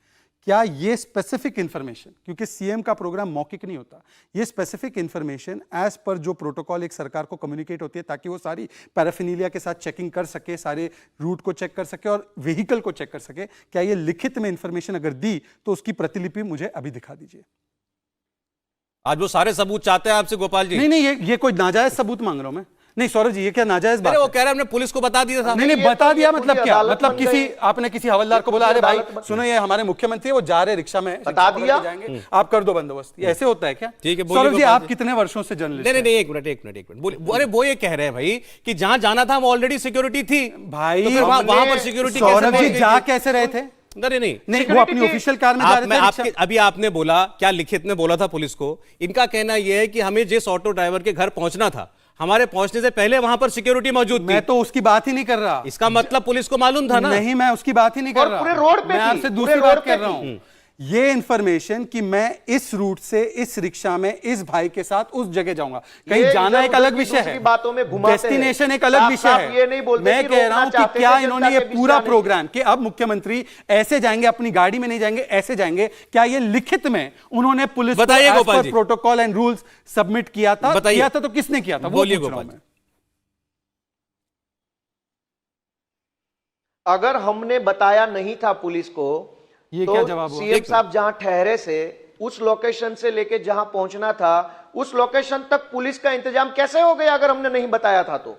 क्या ये स्पेसिफिक इंफॉर्मेशन, क्योंकि सीएम का प्रोग्राम मौखिक नहीं होता, ये स्पेसिफिक इंफॉर्मेशन एज पर जो प्रोटोकॉल एक सरकार को कम्युनिकेट होती है ताकि वो सारी पैराफिनीलिया के साथ चेकिंग कर सके, सारे रूट को चेक कर सके और व्हीकल को चेक कर सके, क्या ये लिखित में इंफॉर्मेशन अगर दी तो उसकी प्रतिलिपि मुझे अभी दिखा दीजिए। आज वो सारे सबूत चाहते हैं आपसे गोपाल जी? नहीं, ये कोई नाजायज सबूत मांग रहा हूं मैं। नहीं सौरभ जी, ये क्या नाजायज बात है? वो कह रहे हैं हमने पुलिस को बता दिया था। नहीं, बता दिया मतलब क्या? मतलब किसी, आपने किसी हवलदार को बोला, अरे भाई सुनो ये हमारे मुख्यमंत्री है, वो जा रहे रिक्शा में, बता दिया, आप कर दो बंदोबस्त। ऐसे होता है क्या? ठीक है, सौरभ जी आप कितने वर्षों से जर्नलिस्ट? नहीं, एक मिनट बोलिए। अरे वो ये कह रहे हैं भाई कि जहां जाना था वो ऑलरेडी सिक्योरिटी थी भाई, तो वहां पर सिक्योरिटी। सौरभ जी जा कैसे रहे थे? नहीं, वो अपनी ऑफिशियल कार में जा रहे थे। अभी आपने बोला, क्या लिखित में बोला था पुलिस को? इनका कहना यह है कि हमें जिस ऑटो ड्राइवर के घर पहुंचना था, हमारे पहुंचने से पहले वहां पर सिक्योरिटी मौजूद थी। मैं तो उसकी बात ही नहीं कर रहा। इसका मतलब पुलिस को मालूम था ना? नहीं, मैं उसकी बात ही नहीं कर रहा। पूरे रोड पे मैं आपसे दूसरी बात कर रहा हूं। ये इंफॉर्मेशन कि मैं इस रूट से इस रिक्शा में इस भाई के साथ उस जगह जाऊंगा, कहीं जाना एक अलग विषय है, डेस्टिनेशन एक अलग विषय है। मैं कह रहा हूं कि क्या इन्होंने ये पूरा प्रोग्राम कि अब मुख्यमंत्री ऐसे जाएंगे, अपनी गाड़ी में नहीं जाएंगे, ऐसे जाएंगे, क्या ये लिखित में उन्होंने पुलिस को as per protocol and rules submit किया था? किया था तो किसने किया था? बोलिए गोपाल। अगर हमने बताया नहीं था पुलिस को, ये तो क्या जवाब हुआ? सीएम साहब जहां ठहरे से, उस लोकेशन से लेके जहां पहुंचना था, उस लोकेशन तक पुलिस का इंतजाम कैसे हो गया अगर हमने नहीं बताया था? तो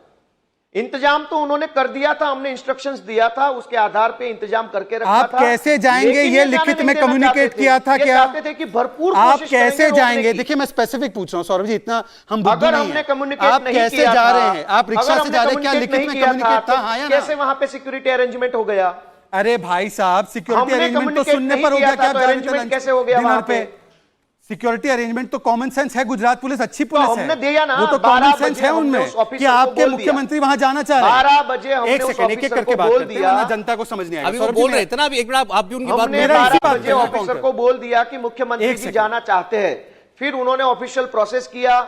इंतजाम तो उन्होंने कर दिया था, हमने इंस्ट्रक्शंस दिया था, उसके आधार पे इंतजाम करके रखा था। आप कैसे जाएंगे? ये लिखित में कम्युनिकेट किया था क्या? चाहते थे कि भरपूर आप कोशिश कैसे करेंगे जाएंगे? देखिए मैं स्पेसिफिक पूछ रहा हूं सौरभ जी, इतना हम बुद्धू अगर नहीं हमने हैं। कम्युनिकेट आप नहीं कैसे किया जा था, रहे हैं? आप रिक्शा से जा रहे हैं, क्या लिखित में कम्युनिकेट था? हाँ या ना? कैसे वहां पे सिक्योरिटी अरेंजमेंट हो गया? अरे भाई साहब, सिक्योरिटी हमने अरेंजमेंट तो communicate सुनने नहीं पर हो किया गया, क्या था, तो arrangement कैसे हो गया वहां पे? सिक्योरिटी अरेंजमेंट तो कॉमन सेंस है, गुजरात पुलिस अच्छी पुलिस है, हमने दिया ना, वो तो 12 कॉमन सेंस बजे है हमने उनमें उस ऑफिसर कि को आपके बोल मुख्यमंत्री वहां जाना चाह रहे हैं। 12 बजे हमने एक सेकंड, एक एक करके बात करते हैं, वरना जनता को समझ नहीं आएगा। अभी वो बोल रहे थे ना, अभी एक मिनट आप भी उनकी बात। हमने 12 बजे ऑफिसर को बोल दिया कि मुख्यमंत्री जी जाना चाहते हैं, फिर उन्होंने ऑफिशियल प्रोसेस किया,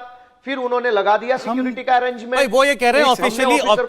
फिर उन्होंने लगा दिया सिक्योरिटी का अरेंजमेंट। वो ये कह रहे हैं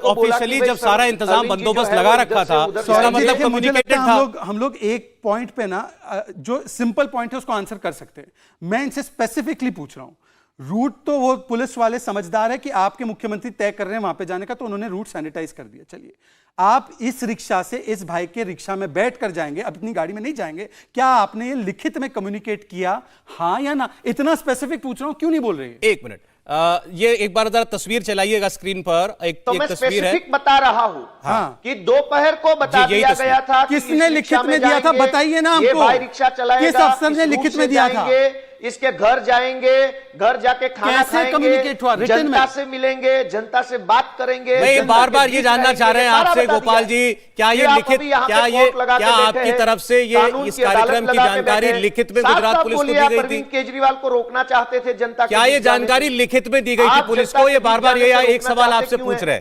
ऑफिशियली जब सारा इंतजाम बंदोबस्त लगा रखा था, इसका मतलब कम्युनिकेटेड था। हम लोग एक पॉइंट पे ना, जो सिंपल पॉइंट है उसको आंसर कर सकते हैं। मैं इनसे स्पेसिफिकली पूछ रहा हूं, रूट तो वो पुलिस वाले समझदार है कि आपके मुख्यमंत्री तय कर रहे हैं वहां पे जाने का, तो उन्होंने रूट सैनिटाइज कर दिया। चलिए, आप इस रिक्शा से इस भाई के रिक्शा में बैठ कर जाएंगे, अपनी गाड़ी में नहीं जाएंगे, क्या आपने ये लिखित में कम्युनिकेट किया, हाँ या ना? इतना स्पेसिफिक पूछ रहा हूं, क्यों नहीं बोल रहे? एक मिनट, ये एक बार जरा तस्वीर चलाइएगा स्क्रीन पर। एक तो मैं तस्वीर है, स्पेसिफिक बता रहा हूं हाँ। कि दोपहर को बता जी, यही दिया तस्वीर। गया था कि किसने इस लिखित रिक्शा में दिया था? जाएंगे, बताइए ना ये हमको। भाई रिक्शा चलाएगा, किस अफसर ने इस लिखित रूट में से दिया था? जाएंगे, इसके घर जाएंगे, घर जाके खाना कैसे खाएंगे, communicate हुआ? Written जनता में? से मिलेंगे, जनता से बात करेंगे। मैं जनता बार के बार ये बीच जानना रहेंगे, चाह रहे हैं सारा आपसे बता गोपाल दिया। जी, क्या कि ये आप लिखित, अभी यहाँ क्या पे ये, कोर्ट लगा के क्या बैठे आपकी हैं, तरफ से ये कानून इस की अदालत कार्यक्रम की लगा के जानकारी बैठे हैं। लिखित में साफ गुजरात साफ पुलिस को बोलिए, दी आप गई अरविंद थी? केजरीवाल को रोकना चाहते थे जनता के क्या ये बीच जाने जानकारी से? लिखित में दी गई थी आप पुलिस जनता को? के ये बीच बार बार जाने ये से एक रोकना सवाल चाहते आपसे क्यों पूछ हैं? रहे।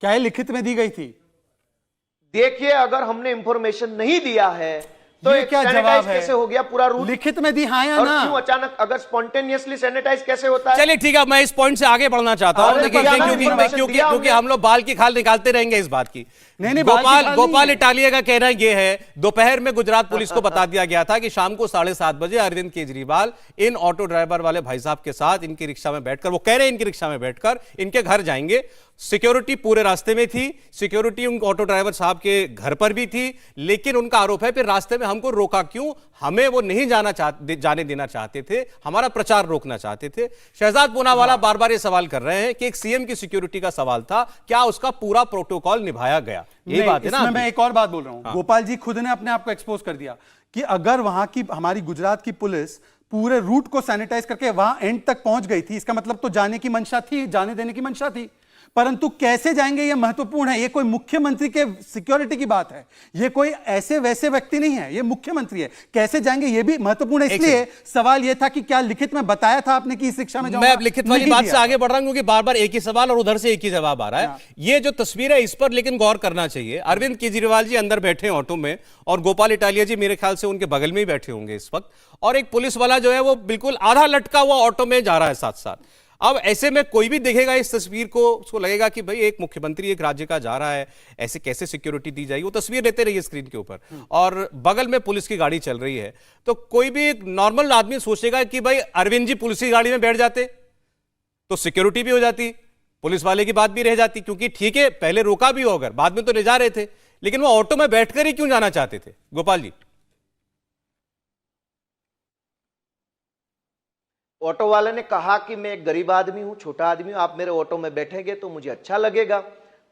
क्या ये लिखित में दी गई थी? देखिए, अगर हमने इंफॉर्मेशन नहीं दिया है तो ये एक क्या सैनिटाइज जवाब है? कैसे हो गया पूरा रूट? लिखित में दी, हाँ या और ना? क्यों अचानक, अगर स्पॉन्टेनियसली सैनिटाइज कैसे होता है? चलिए ठीक है, मैं इस पॉइंट से आगे बढ़ना चाहता हूं, अरे देखिए, भैया, क्योंकि information क्योंकि दिया क्योंकि हमने। हम लोग बाल की खाल निकालते रहेंगे इस बात की। नहीं, बाल की खाल नहीं गोपाल है। इटालिया का कहना यह है, दोपहर में गुजरात पुलिस को बता दिया गया था कि शाम को 7:30 बजे अरविंद केजरीवाल इन ऑटो ड्राइवर वाले भाई साहब के साथ इनकी रिक्शा में बैठकर, वो कह रहे हैं इनकी रिक्शा में बैठकर इनके घर जाएंगे। सिक्योरिटी पूरे रास्ते में थी, सिक्योरिटी उन ऑटो ड्राइवर साहब के घर पर भी थी, लेकिन उनका आरोप है फिर रास्ते में हमको रोका क्यों? हमें वो नहीं जाने देना चाहते थे, हमारा प्रचार रोकना चाहते थे। शहजाद पूनावाला बार बार ये सवाल कर रहे हैं कि एक सीएम की सिक्योरिटी का सवाल था, क्या उसका पूरा प्रोटोकॉल निभाया गया? यही नहीं, बात है ना। इसमें मैं एक और बात बोल रहा हूं। गोपाल जी खुद ने अपने आप को एक्सपोज कर दिया कि अगर वहां की हमारी गुजरात की पुलिस पूरे रूट को सैनिटाइज करके वहां एंड तक पहुंच गई थी, इसका मतलब तो जाने की मंशा थी, जाने देने की मंशा थी। परंतु कैसे जाएंगे यह महत्वपूर्ण है। यह कोई मुख्यमंत्री के सिक्योरिटी की बात है, यह कोई ऐसे वैसे व्यक्ति नहीं है, यह मुख्यमंत्री है। कैसे जाएंगे यह भी महत्वपूर्ण है। इसलिए सवाल यह था कि क्या लिखित में बताया था आपने कि इस शिक्षा में जाऊंगा? मैं अब लिखित वाली नहीं बात दिया से था। आगे बढ़ रहा हूं क्योंकि बार बार एक ही सवाल और उधर से एक ही जवाब आ रहा है। ये जो तस्वीर है इस पर लेकिन गौर करना चाहिए। अरविंद केजरीवाल जी अंदर बैठे हैं ऑटो में और गोपाल इटालिया जी मेरे ख्याल से उनके बगल में ही बैठे होंगे इस वक्त, और एक पुलिस वाला जो है वो बिल्कुल आधा लटका हुआ ऑटो में जा रहा है साथ साथ। अब ऐसे में कोई भी देखेगा इस तस्वीर को, उसको लगेगा कि भाई एक मुख्यमंत्री एक राज्य का जा रहा है, ऐसे कैसे सिक्योरिटी दी जाएगी? वो तस्वीर लेते रहिए स्क्रीन के ऊपर, और बगल में पुलिस की गाड़ी चल रही है, तो कोई भी एक नॉर्मल आदमी सोचेगा कि भाई अरविंद जी पुलिस की गाड़ी में बैठ जाते तो सिक्योरिटी भी हो जाती, पुलिस वाले की बात भी रह जाती, क्योंकि ठीक है पहले रोका भी हो, अगर बाद में तो ले जा रहे थे, लेकिन वो ऑटो में बैठकर ही क्यों जाना चाहते थे? गोपाल जी। ऑटो वाले ने कहा कि मैं एक गरीब आदमी हूं, छोटा आदमी हूं, आप मेरे ऑटो में बैठेंगे तो मुझे अच्छा लगेगा।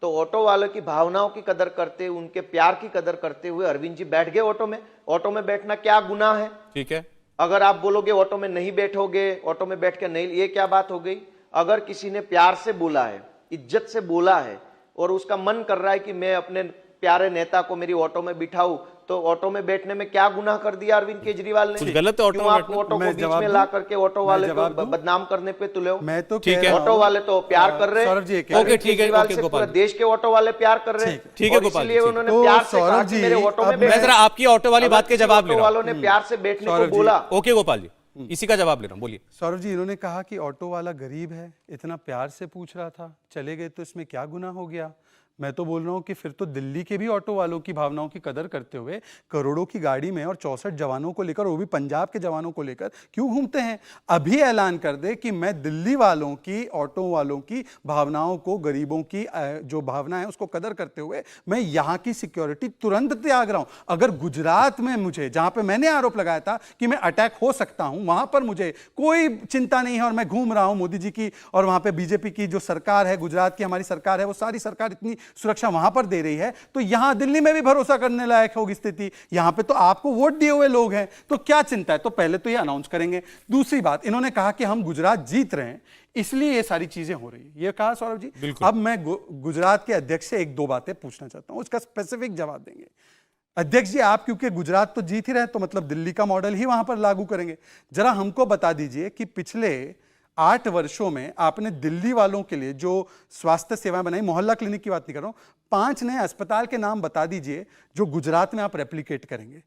तो ऑटो वालों की भावनाओं की कदर करते हुए, उनके प्यार की कदर करते हुए अरविंद जी बैठ गए ऑटो में। ऑटो में बैठना क्या गुनाह है? ठीक है, अगर आप बोलोगे ऑटो में नहीं बैठोगे, ऑटो में बैठ के नहीं, ये क्या बात हो गई? अगर किसी ने प्यार से बोला है, इज्जत से बोला है, और उसका मन कर रहा है कि मैं अपने प्यारे नेता को मेरी ऑटो में बिठाऊं, तो ऑटो में बैठने में क्या गुनाह कर दिया अरविंद केजरीवाल ने? कुछ गलत है ऑटो क्यों में आप बैठना? ऑटो को मैं बीच जवाब में दूं? ला करके ऑटो वाले मैं को जवाब दूं? बदनाम करने पे तुले हो? मैं तो ठीक कह है। रहा हूं- ऑटो वाले तो प्यार कर रहे हैं। सौरभ जी, एक ओके, ठीक है, केजरीवाल ओके, से गोपाल पूरे जी। देश के ऑटो वाले प्यार कर रहे हैं। ठीक है, और गोपाल जी, इसलिए ठीक है। उन्होंने तो प्यार से कहा सौरभ कि जी, मेरे ऑटो अब में मैं मैं जरा आपकी ऑटो वाली बात के जवाब ले ऑटो रहा हूं। वालों ने प्यार से बैठने को सौरभ जी। बोला। ओके गोपाल जी, इसी का जवाब ले रहा हूं, बोलिए। सौरभ जी, इन्होंने कहा कि ऑटो वाला गरीब है, इतना प्यार से पूछ रहा था, चले गए तो इसमें क्या गुनाह हो गया? मैं तो बोल रहा हूं कि फिर तो दिल्ली के भी ऑटो वालों की भावनाओं की कदर करते हुए करोड़ों की गाड़ी में और 64 जवानों को लेकर, वो भी पंजाब के जवानों को लेकर क्यों घूमते हैं? अभी ऐलान कर दे कि मैं दिल्ली वालों की, ऑटो वालों की भावनाओं को, गरीबों की जो भावना है उसको कदर करते हुए मैं यहाँ की सिक्योरिटी तुरंत त्याग रहा हूं। अगर गुजरात में मुझे, जहां पे मैंने आरोप लगाया था कि मैं अटैक हो सकता हूं, वहां पर मुझे कोई चिंता नहीं है और मैं घूम रहा हूं मोदी जी की और वहां पे बीजेपी की जो सरकार है, गुजरात की हमारी सरकार है, वो सारी सरकार इतनी सुरक्षा वहां पर दे रही है, तो यहां दिल्ली में भी भरोसा करने लायक होगी स्थिति। यहां पे तो आपको वोट दिए हुए लोग हैं, तो क्या चिंता है? तो पहले तो ये अनाउंस करेंगे। दूसरी बात, इन्होंने कहा कि हम गुजरात जीत रहे हैं इसलिए ये सारी चीजें हो रही है, ये कहा सौरभ जी। अब मैं गुजरात के अध्यक्ष से एक दो बातें पूछना चाहता हूं, उसका स्पेसिफिक जवाब देंगे। अध्यक्ष जी, आप क्योंकि गुजरात तो जीत ही रहे, तो मतलब दिल्ली का मॉडल ही वहां पर लागू करेंगे। जरा हमको बता दीजिए कि पिछले 8 वर्षों में आपने दिल्ली वालों के लिए जो स्वास्थ्य सेवाएं बनाई, मोहल्ला क्लिनिक की बात नहीं कर रहा हूं, 5 नए अस्पताल के नाम बता दीजिए जो गुजरात में आप रेप्लिकेट करेंगे।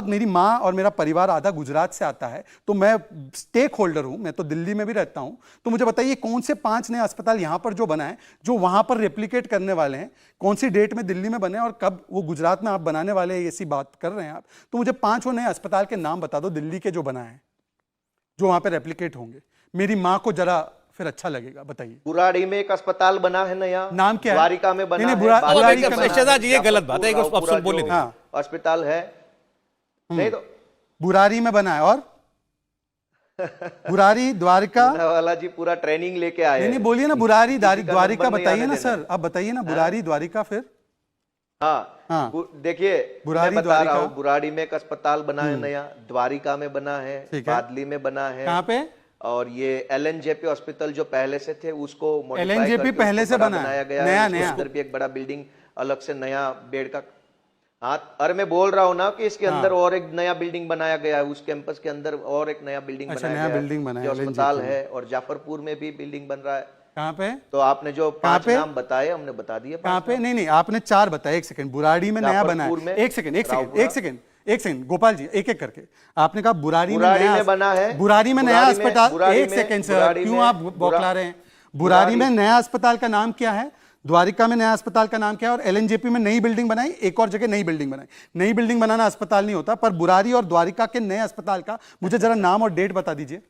मेरी माँ और मेरा परिवार आधा गुजरात से आता है, तो मैं स्टेक होल्डर हूं, मैं तो दिल्ली में भी रहता हूं, तो मुझे बताइए कौन से 5 नए अस्पताल यहां पर जो बनाए, जो वहां पर रेप्लिकेट करने वाले हैं, कौन सी डेट में दिल्ली में बने और कब वो गुजरात में आप बनाने वाले हैं, ऐसी बात कर रहे हैं आप, तो मुझे 5 नए अस्पताल के नाम बता दो दिल्ली के जो बनाए हैं, जो वहां पर रेप्लिकेट होंगे। मेरी माँ को जरा फिर अच्छा लगेगा, बताइए। बुराड़ी में एक अस्पताल बना है नया, नाम क्या है? द्वारिका में बना नहीं, है, बुराड़ी बालाजी का में बना है। शहजाद जी, ये गलत बात है, एक पूरा ऑप्शन बोले जो दीजिए। हाँ। अस्पताल है नहीं तो बुरारी में बना है और बुरारी द्वारिका, वाला जी पूरा ट्रेनिंग लेके आए नहीं हैं। बुरारी द्वारिका नंबर नहीं बताइए आने ना देना। सर, आप बताइए ना बुरारी द्वारिका फिर। हाँ हाँ। देखिए बुराड़ी मैं बता रहा द्वारिका। हूँ, बुराड़ी में एक अस्पताल बना है नया, द्वारिका में बना है, ठीक है। बादली में बना है, कहाँ पे? और ये LNJP हॉस्पिटल जो पहले से थे उसको modify LNJP करके पहले उसको से बड़ा बना है, बनाया गया नया है। उसके नया। अंदर भी एक बड़ा बिल्डिंग अलग से नया बेड का। हाँ अरे मैं बोल रहा हूँ ना कि इसके अंदर और एक नया बिल्डिंग बनाया गया है, उस कैंपस के अंदर और एक नया बिल्डिंग अच्छा, बनाया नया गया बिल्डिंग बना है जो LNJP अस्पताल में। है, और जाफरपुर में भी बिल्डिंग बन रहा है। कहाँ पे? तो आपने जो कहाँ 5 पे? नाम बताए हमने बता दिए। कहाँ पे? नहीं नहीं, आपने 4 बताए। एक सेकंड, बुराड़ी में नया बना जाफरपुर है। में, एक सेकंड रावपुरा। एक सेकंड गोपाल जी, एक एक करके। आपने कहा बुराड़ी बुराड़ी नया में बना है, बुराड़ी में नया बुराड़ी में- अस्पताल। बुराड़ी एक में- सेकंड सर, बुराड़ी क्यों में- आप बौखला रहे हैं? बुराड़ी में नया अस्पताल का नाम क्या है? द्वारिका में नया अस्पताल का नाम क्या है? और LNJP में नई बिल्डिंग बनाई, एक और जगह नई बिल्डिंग बनाई। नई बिल्डिंग बनाना अस्पताल नहीं होता, पर बुराड़ी और द्वारिका के नए अस्पताल का मुझे जरा नाम और डेट बता दीजिए,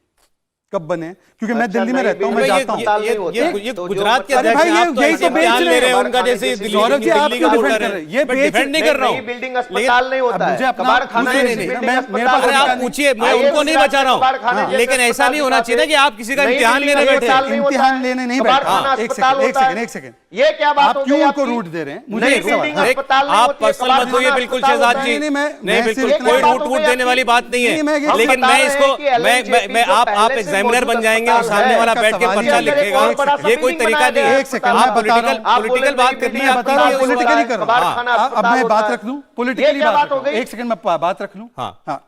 कब बने? क्योंकि मैं अच्छा, दिल्ली में नई रहता हूँ, मैं बिल्डिंग जाता हूँ। अस्पताल नहीं होता है। ये तो जो गुजरात के मतलब- अध्यक्ष अरे भाई, हैं, आप तो यही ऐसे तो बेच बयान रहे ले रहे हैं हैं। उनका जैसे सौरभ दिल्ली जी, आप दिल्ली क्यों का डिफेंड वोटर कर है। रहे हैं? ये मैं बेच- डिफेंड नहीं कर रहा नई हूँ। बिल्डिंग अस्पताल नहीं होता मुझे है, अपना- कबाड़ खाना नहीं, जैसी नहीं, बिल्डिंग मैं- मेरे पास अस्पताल अरे अधिकार आप नहीं। पूछिए, मैं आइए उनको नहीं गुजरात बचा में रहा कबाड़ खाने हूँ, जैसे लेकिन ऐसा नहीं होना चाहिए ना कि आप किसी का नई इम्तिहान बिल्डिंग लेने बैठे। अस्पताल नहीं होता इम्तिहान है, लेने नहीं कबाड़ बैठा। खाना एक अस्पताल सेकंड, एक होता है। सेकंड, एक सेकंड। ये क्या बात आप हो क्यों गई उनको आपकी? रूट दे रहे हैं? मुझे नई एक सवाल। बिल्डिंग हाँ। अस्पताल नहीं आप होती है, पर्सनल कबाड़ मत होइए खाना बिल्कुल अस्पताल शहजाद होता जी। है। नहीं, मैं नहीं बिल्कुल सिर्फ- कोई ये बात रूट हो वूट गई देने वाली आपकी। बात नहीं नहीं, मैं है, ये लेकिन बता मैं रहे इसको हैं कि LNJP जो आप पहले से एग्जामिनर मौजूद बन जाएंगे और अस्पताल सामने है, वाला का बैठ के सवाल ही पर्चा नहीं है। लिखेगा। एक बड़ा सा ये कोई बिल्डिंग तरीका बनाया नहीं गया है। एक सेकंड, मैं आप बता रहा हूँ। पॉलिटिकल बात करनी है, मैं आप बता रहा हूँ, कीजिए उस पॉलिटिकली बात। कर रहा कबाड़ हूँ। खाना अब अस्पताल मैं बात होता है। रख लूँ, ये पॉलिटिकली क्या बात बात हो रख लूँ। गई? एक सेकंड, मैं बात रख लूँ। हाँ। हाँ,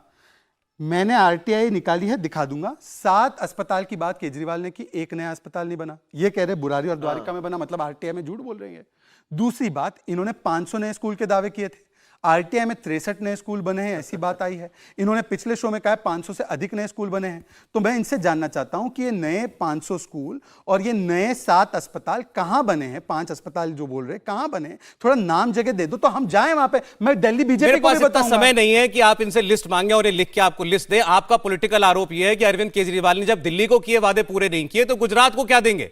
मैंने RTI निकाली है, दिखा दूंगा। 7 अस्पताल की बात केजरीवाल ने की, एक नया अस्पताल नहीं बना। ये कह रहे बुरारी और द्वारिका में बना, मतलब RTI में झूठ बोल रहे हैं। दूसरी बात, इन्होंने 500 नए स्कूल के दावे किए थे, RTI में 63 नए स्कूल बने हैं, ऐसी बात आई है। इन्होंने पिछले शो में कहा 500 से अधिक नए स्कूल बने हैं। तो मैं इनसे जानना चाहता हूं कि ये नए 500 स्कूल और ये नए 7 अस्पताल कहां बने हैं? 5 अस्पताल जो बोल रहे हैं कहां बने हैं? थोड़ा नाम जगह दे दो तो हम जाएं वहां पे। मैं दिल्ली मेरे बीजेपी को पास भी इतना बताऊंगा। समय नहीं है कि आप इनसे लिस्ट मांगे और ये लिख के आपको लिस्ट दे। आपका पॉलिटिकल आरोप यह है कि अरविंद केजरीवाल ने जब दिल्ली को किए वादे पूरे नहीं किए तो गुजरात को क्या देंगे?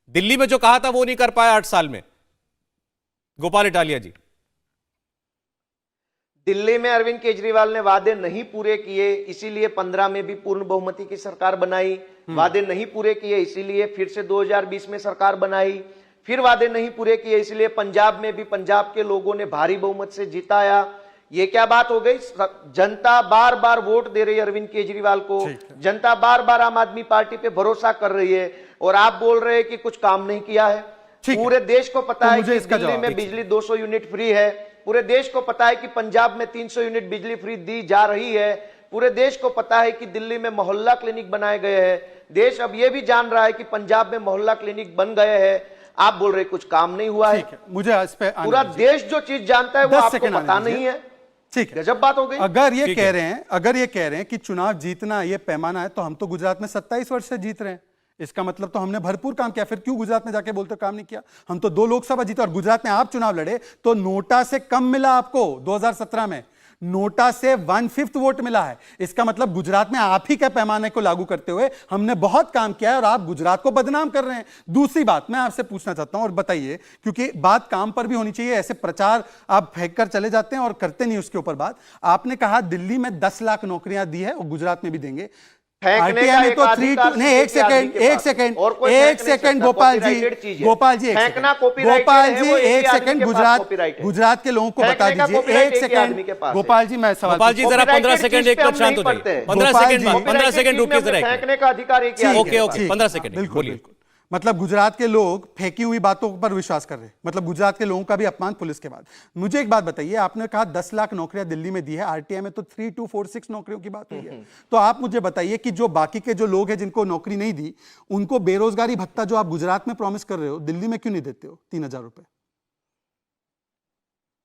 दिल्ली में जो कहा था वो नहीं कर पाया 8 साल में। गोपाल इटालिया जी, दिल्ली में अरविंद केजरीवाल ने वादे नहीं पूरे किए, इसीलिए 15 में भी पूर्ण बहुमति की सरकार बनाई। वादे नहीं पूरे किए, इसीलिए फिर से 2020 में सरकार बनाई। फिर वादे नहीं पूरे किए, इसलिए पंजाब में भी पंजाब के लोगों ने भारी बहुमत से जिताया। ये क्या बात हो गई? जनता बार बार वोट दे रही है अरविंद केजरीवाल को, जनता बार बार आम आदमी पार्टी पे भरोसा कर रही है, और आप बोल रहे हैं कि कुछ काम नहीं किया है। पूरे देश को पता है कि दिल्ली में बिजली 200 यूनिट फ्री है, पूरे देश को पता है कि पंजाब में 300 यूनिट बिजली फ्री दी जा रही है, पूरे देश को पता है कि दिल्ली में मोहल्ला क्लिनिक बनाए गए हैं। देश अब यह भी जान रहा है कि पंजाब में मोहल्ला क्लिनिक बन गए हैं। आप बोल रहे कुछ काम नहीं हुआ है। मुझे इस पे पूरा देश जो चीज जानता है वो आपको पता नहीं है। ठीक है, गजब बात हो गई। अगर ये कह रहे हैं कि चुनाव जीतना ये पैमाना है, तो हम तो गुजरात में 27 वर्ष से जीत रहे हैं। इसका मतलब तो हमने भरपूर काम किया। फिर क्यों गुजरात में जाके बोलते काम नहीं किया? हम तो 2 लोकसभा जीते, और गुजरात में आप चुनाव लड़े तो नोटा से कम मिला आपको। 2017 में नोटा से 1/5 वोट मिला है। इसका मतलब गुजरात में आप ही के पैमाने को लागू करते हुए हमने बहुत काम किया है, और आप गुजरात को बदनाम कर रहे हैं। दूसरी बात मैं आपसे पूछना चाहता हूं, और बताइए, क्योंकि बात काम पर भी होनी चाहिए। ऐसे प्रचार आप फेंक कर चले जाते हैं और करते नहीं उसके ऊपर बात। आपने कहा दिल्ली में 10 लाख नौकरियां दी है और गुजरात में भी देंगे। RTI में तो 3 नहीं, एक सेकंड गोपाल जी, एक सेकंड गुजरात के लोगों को बता दीजिए। एक सेकंड गोपाल जी, मैं सवाल, गोपाल जी जरा 15 सेकंड एक मिनट शांत हो जाइए। 15 सेकंड रुकिए जरा। फेंकने का अधिकार ओके 15 सेकंड बोलिए। मतलब गुजरात के लोग फेंकी हुई बातों पर विश्वास कर रहे हैं, मतलब गुजरात के लोगों का भी अपमान पुलिस के बाद। मुझे एक बात बताइए, आपने कहा 10 लाख नौकरियां दिल्ली में दी है, RTI में तो 3246 नौकरियों की बात हुई है। तो आप मुझे बताइए कि जो बाकी के जो लोग हैं जिनको नौकरी नहीं दी, उनको बेरोजगारी भत्ता जो आप गुजरात में प्रॉमिस कर रहे हो, दिल्ली में क्यों नहीं देते हो? 3000 रुपए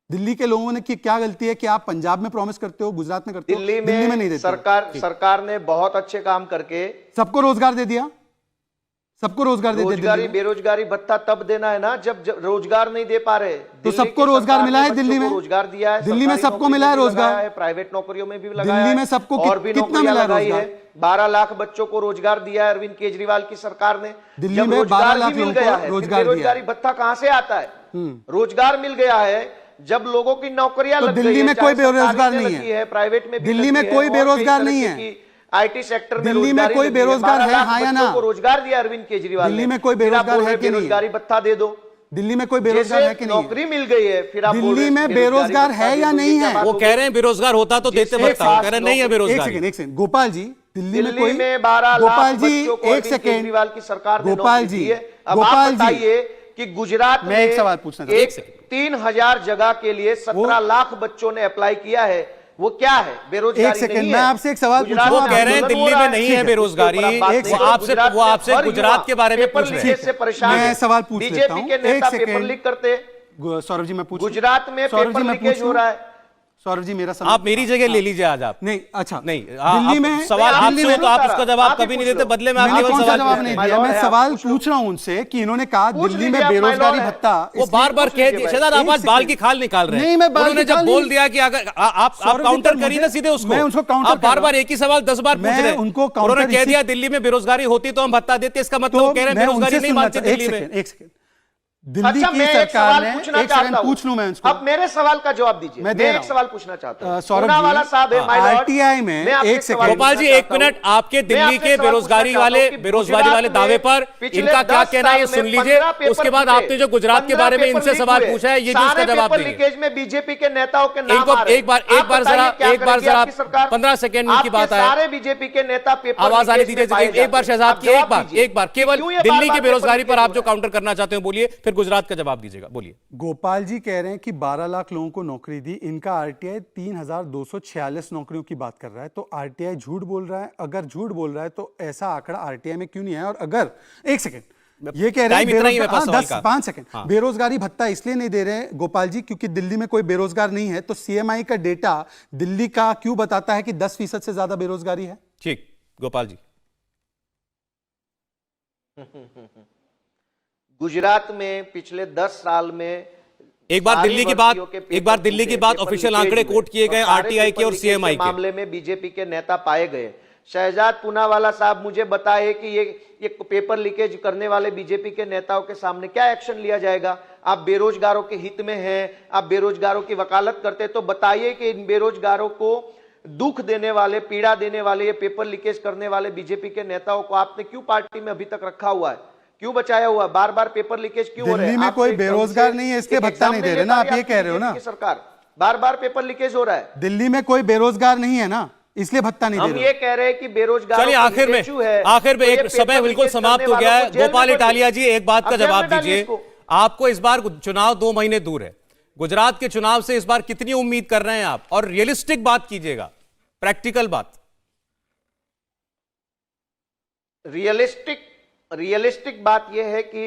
दिल्ली के लोगों ने की क्या गलती है कि आप पंजाब में प्रॉमिस करते हो, गुजरात में करते हो, दिल्ली में नहीं देते? सरकार ने बहुत अच्छे काम करके सबको रोजगार दे दिया, सबको रोजगार दे दिया। बेरोजगारी भत्ता तब देना है ना जब रोजगार नहीं दे पा रहे। तो सबको रोजगार मिला है दिल्ली में, रोजगार दिया है दिल्ली में सबको मिला है रोजगार, प्राइवेट नौकरियों में भी लगाया दिल्ली में सबको और भी कितना मिला है? 12 लाख बच्चों को रोजगार दिया है अरविंद केजरीवाल की सरकार ने। दिल्ली में 12 लाख लोगों को रोजगार दिया। बेरोजगारी भत्ता कहां से आता है? रोजगार मिल गया है जब लोगों की नौकरियां लग गई। दिल्ली में कोई बेरोजगार नहीं है, प्राइवेट में दिल्ली में कोई बेरोजगार नहीं है। आईटी सेक्टर में दिल्ली में रोजगारी कोई लगी बेरोजगार है, 12 लाख हाँ या बच्चों ना? को रोजगार दिया अरविंद केजरीवाल दिल्ली ने। में कोई फिर आप बेरोजगार बोल रहे है कि नहीं है? बेरोजगारी भत्ता दे दो। दिल्ली में कोई बेरोजगार है कि नहीं है? नौकरी मिल गई है, फिर आप बोल रहे दिल्ली हैं में बेरोजगार है या नहीं है? वो कह रहे हैं बेरोजगार होता तो देते भत्ता, वो कह रहे हैं नहीं है एक बेरोजगारी। सेकंड गोपाल जी, दिल्ली में कोई 12 गोपाल लाख जी बच्चों को एक अरविंद सेकंड केजरीवाल की सरकार ने गोपाल नौकरी जी, दी है। अब गोपाल आप जी, बताइए कि गुजरात मैं एक सवाल पूछना चाहता हूं। 3000 जगह के लिए 17 लाख बच्चों ने अप्लाई किया है। वो क्या है? बेरोजगारी एक सेकंड, नहीं मैं है। आपसे एक सवाल पूछ रहा हूं। वो आप कह रहे हैं आंदोलन हो दिल्ली रहा में है। नहीं ठीक है बेरोजगारी। उसके ऊपर आप बात वो करें। आपसे हर गुजरात युवा के बारे में पेपर पूछ रहे लीकेज से परेशान मैं है। सवाल पूछ लेता बीजेपी हूं। के नेता एक पेपर सेकंड। लीक करते हैं। सौरभ जी मैं पूछ गुजरात में सौरभ जी, पेपर मैं लीकेज पूछूं? हो रहा है। सौरभ जी मेरा सवाल आप मेरी जगह ले लीजिए आज आप। नहीं, अच्छा नहीं, दिल्ली में सवाल नहीं, आपसे दिल्ली हो में तो आप नहीं उसका उतारा। जवाब आप ही कभी नहीं पूछ देते, लो। बदले में आप मैंने केवल कौन सा सवाल जवाब पूछते नहीं हैं। दिया? मैं है, सवाल आप पूछ रहा हूं उनसे कि इन्होंने कहा पूछ दिल्ली में लीजिए, आप बेरोजगारी माइनॉर है। भत्ता वो बार बार कह दिया, शायद आप आज बाल की खाल निकाल रहे हैं। नहीं, मैं बाल उन्होंने की खाल जब बोल नहीं- दिया कि अगर आप सौरभ जी, काउंटर पर करिए ना मुझे- सीधे उसको। मैं उनको काउंटर आप कर रहा बार बार हूं। एक ही सवाल 10 बार पूछ मैं रहे हैं। उनको काउंटर उन्होंने कह इसी- दिया दिल्ली में बेरोजगारी होती तो हम भत्ता देते, इसका मतलब वो कह रहे हैं मैं बेरोजगारी उनसे नहीं सुनना मानते चाहता- दिल्ली में। एक सेकंड दिल्ली अच्छा, की मैं एक सरकार सवाल ने पूछना एक चाहता सेकंड हूं। पूछ लूं मैं उनको। अब मेरे सवाल का जवाब दीजिए। मैं दे मैं रहा एक हूं। सवाल पूछना चाहता हूं। सौरभ पूना जी, वाला साहब है, माय लॉर्ड। RTI में मैं आपसे एक सेकंड। सवाल गोपाल जी, पूछना एक चाहता मिनट, हूं। आपके मैं दिल्ली आपसे के सवाल बेरोजगारी पूछना वाले चाहता हूं कि बेरोजगारी गुजरात वाले में दावे पर पिछले इनका क्या 10 कहना है ये साल सुन में लीजिए। 15 पेपर उसके बाद लीक आपने जो हुए। गुजरात के बारे में 15 इनसे पेपर सवाल लीक पूछा है, ये भी सारे उसका जवाब पेपर देंगे। लीकेज में बीजेपी के नेताओं के नाम इनको आ रहे हैं। एक बार आप जरा बताइए क्या एक बार करेगी जरा आपकी सरकार? 15 सेकंड की आपके बात है। सारे बीजेपी के नेता पेपर आवाज आने लीकेज दीजिए में पाए एक बार जाते हैं। शहजाद आप की, एक जवाब दीजिए। बार केवल क्यों ये दिल्ली बार-बार की पेपर बेरोजगारी लीकेज पर हो आप जो रहा है? काउंटर करना चाहते हो बोलिए, फिर गुजरात का जवाब दीजिएगा, बोलिए। गोपाल जी कह रहे हैं कि 12 लाख लोगों को नौकरी दी, इनका आरटीआई 3246 नौकरियों की बात कर रहा है। तो आरटीआई झूठ बोल रहा है? अगर झूठ बोल रहा है तो ऐसा आंकड़ा आरटीआई में क्यों नहीं है? और अगर एक सेकंड ये कह रहे हैं टाइम इतना ही है मेरे पास सवाल 10 का। 5 सेकंड हाँ। बेरोजगारी भत्ता इसलिए नहीं दे रहे हैं गोपाल जी क्योंकि दिल्ली में कोई बेरोजगार नहीं है। तो सीएमआई का डेटा दिल्ली का क्यों बताता है कि 10% से ज्यादा बेरोजगारी है? ठीक, गोपाल जी। गुजरात में पिछले 10 साल में एक बार सारी दिल्ली की भर्तियों बात, के एक बार पेपर दिल्ली की फूटे, बात, पेपर ऑफिशियल लीकेज आंकड़े हुए। कोट किए गए सारे आरटीआई के और पेपर सीएमआई लीकेज के। मामले में बीजेपी के नेता पाए गए। शहजाद पूनावाला साहब मुझे बताए कि ये पेपर लीकेज करने वाले बीजेपी के नेताओं के सामने क्या एक्शन लिया जाएगा? आप बेरोजगारों के हित में हैं, आप बेरोजगारों की वकालत करते, तो बताइए कि इन बेरोजगारों को दुख देने वाले, पीड़ा देने वाले, ये पेपर लीकेज करने वाले बीजेपी के नेताओं को आपने क्यों पार्टी में अभी तक रखा हुआ है? क्यों बचाया हुआ? बार बार पेपर लीकेज क्यों हो रहे हैं? दिल्ली में कोई बेरोजगार नहीं है इसलिए भत्ता नहीं दे रहे ना, आप ये कह रहे हो ना? सरकार बार बार पेपर लीकेज हो रहा है। दिल्ली में कोई बेरोजगार नहीं है ना, इसलिए भत्ता नहीं दे हम रहे। ये कह रहे हैं कि बेरोजगार चलिए आखिर में एक समय बिल्कुल समाप्त हो गया है। गोपाल इटालिया जी, एक बात का जवाब दीजिए। आपको इस बार चुनाव 2 महीने दूर है, गुजरात के चुनाव से इस बार कितनी उम्मीद कर रहे हैं आप? और रियलिस्टिक बात कीजिएगा, प्रैक्टिकल बात। रियलिस्टिक बात यह है कि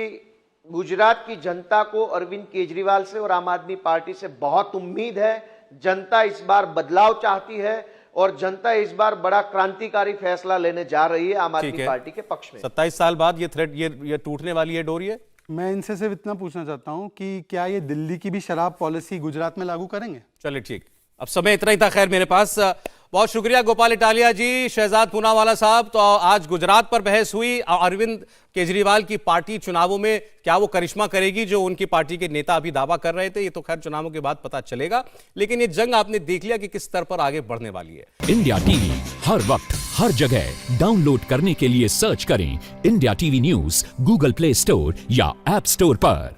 गुजरात की जनता को अरविंद केजरीवाल से और आम आदमी पार्टी से बहुत उम्मीद है। जनता इस बार बदलाव चाहती है और जनता इस बार बड़ा क्रांतिकारी फैसला लेने जा रही है आम आदमी पार्टी के पक्ष में। 27 साल बाद ये थ्रेड, ये टूटने वाली है डोर। ये मैं इनसे सिर्फ इतना पूछना चाहता हूं कि क्या ये दिल्ली की भी शराब पॉलिसी गुजरात में लागू करेंगे? चलिए ठीक, अब समय इतना ही था खैर मेरे पास। बहुत शुक्रिया गोपाल इटालिया जी, शहजाद पूनावाला साहब। तो आज गुजरात पर बहस हुई। अरविंद केजरीवाल की पार्टी चुनावों में क्या वो करिश्मा करेगी जो उनकी पार्टी के नेता अभी दावा कर रहे थे? ये तो खैर चुनावों के बाद पता चलेगा, लेकिन ये जंग आपने देख लिया कि किस स्तर पर आगे बढ़ने वाली है। इंडिया टीवी हर वक्त हर जगह डाउनलोड करने के लिए सर्च करें India TV news Google play store या ऐप स्टोर पर।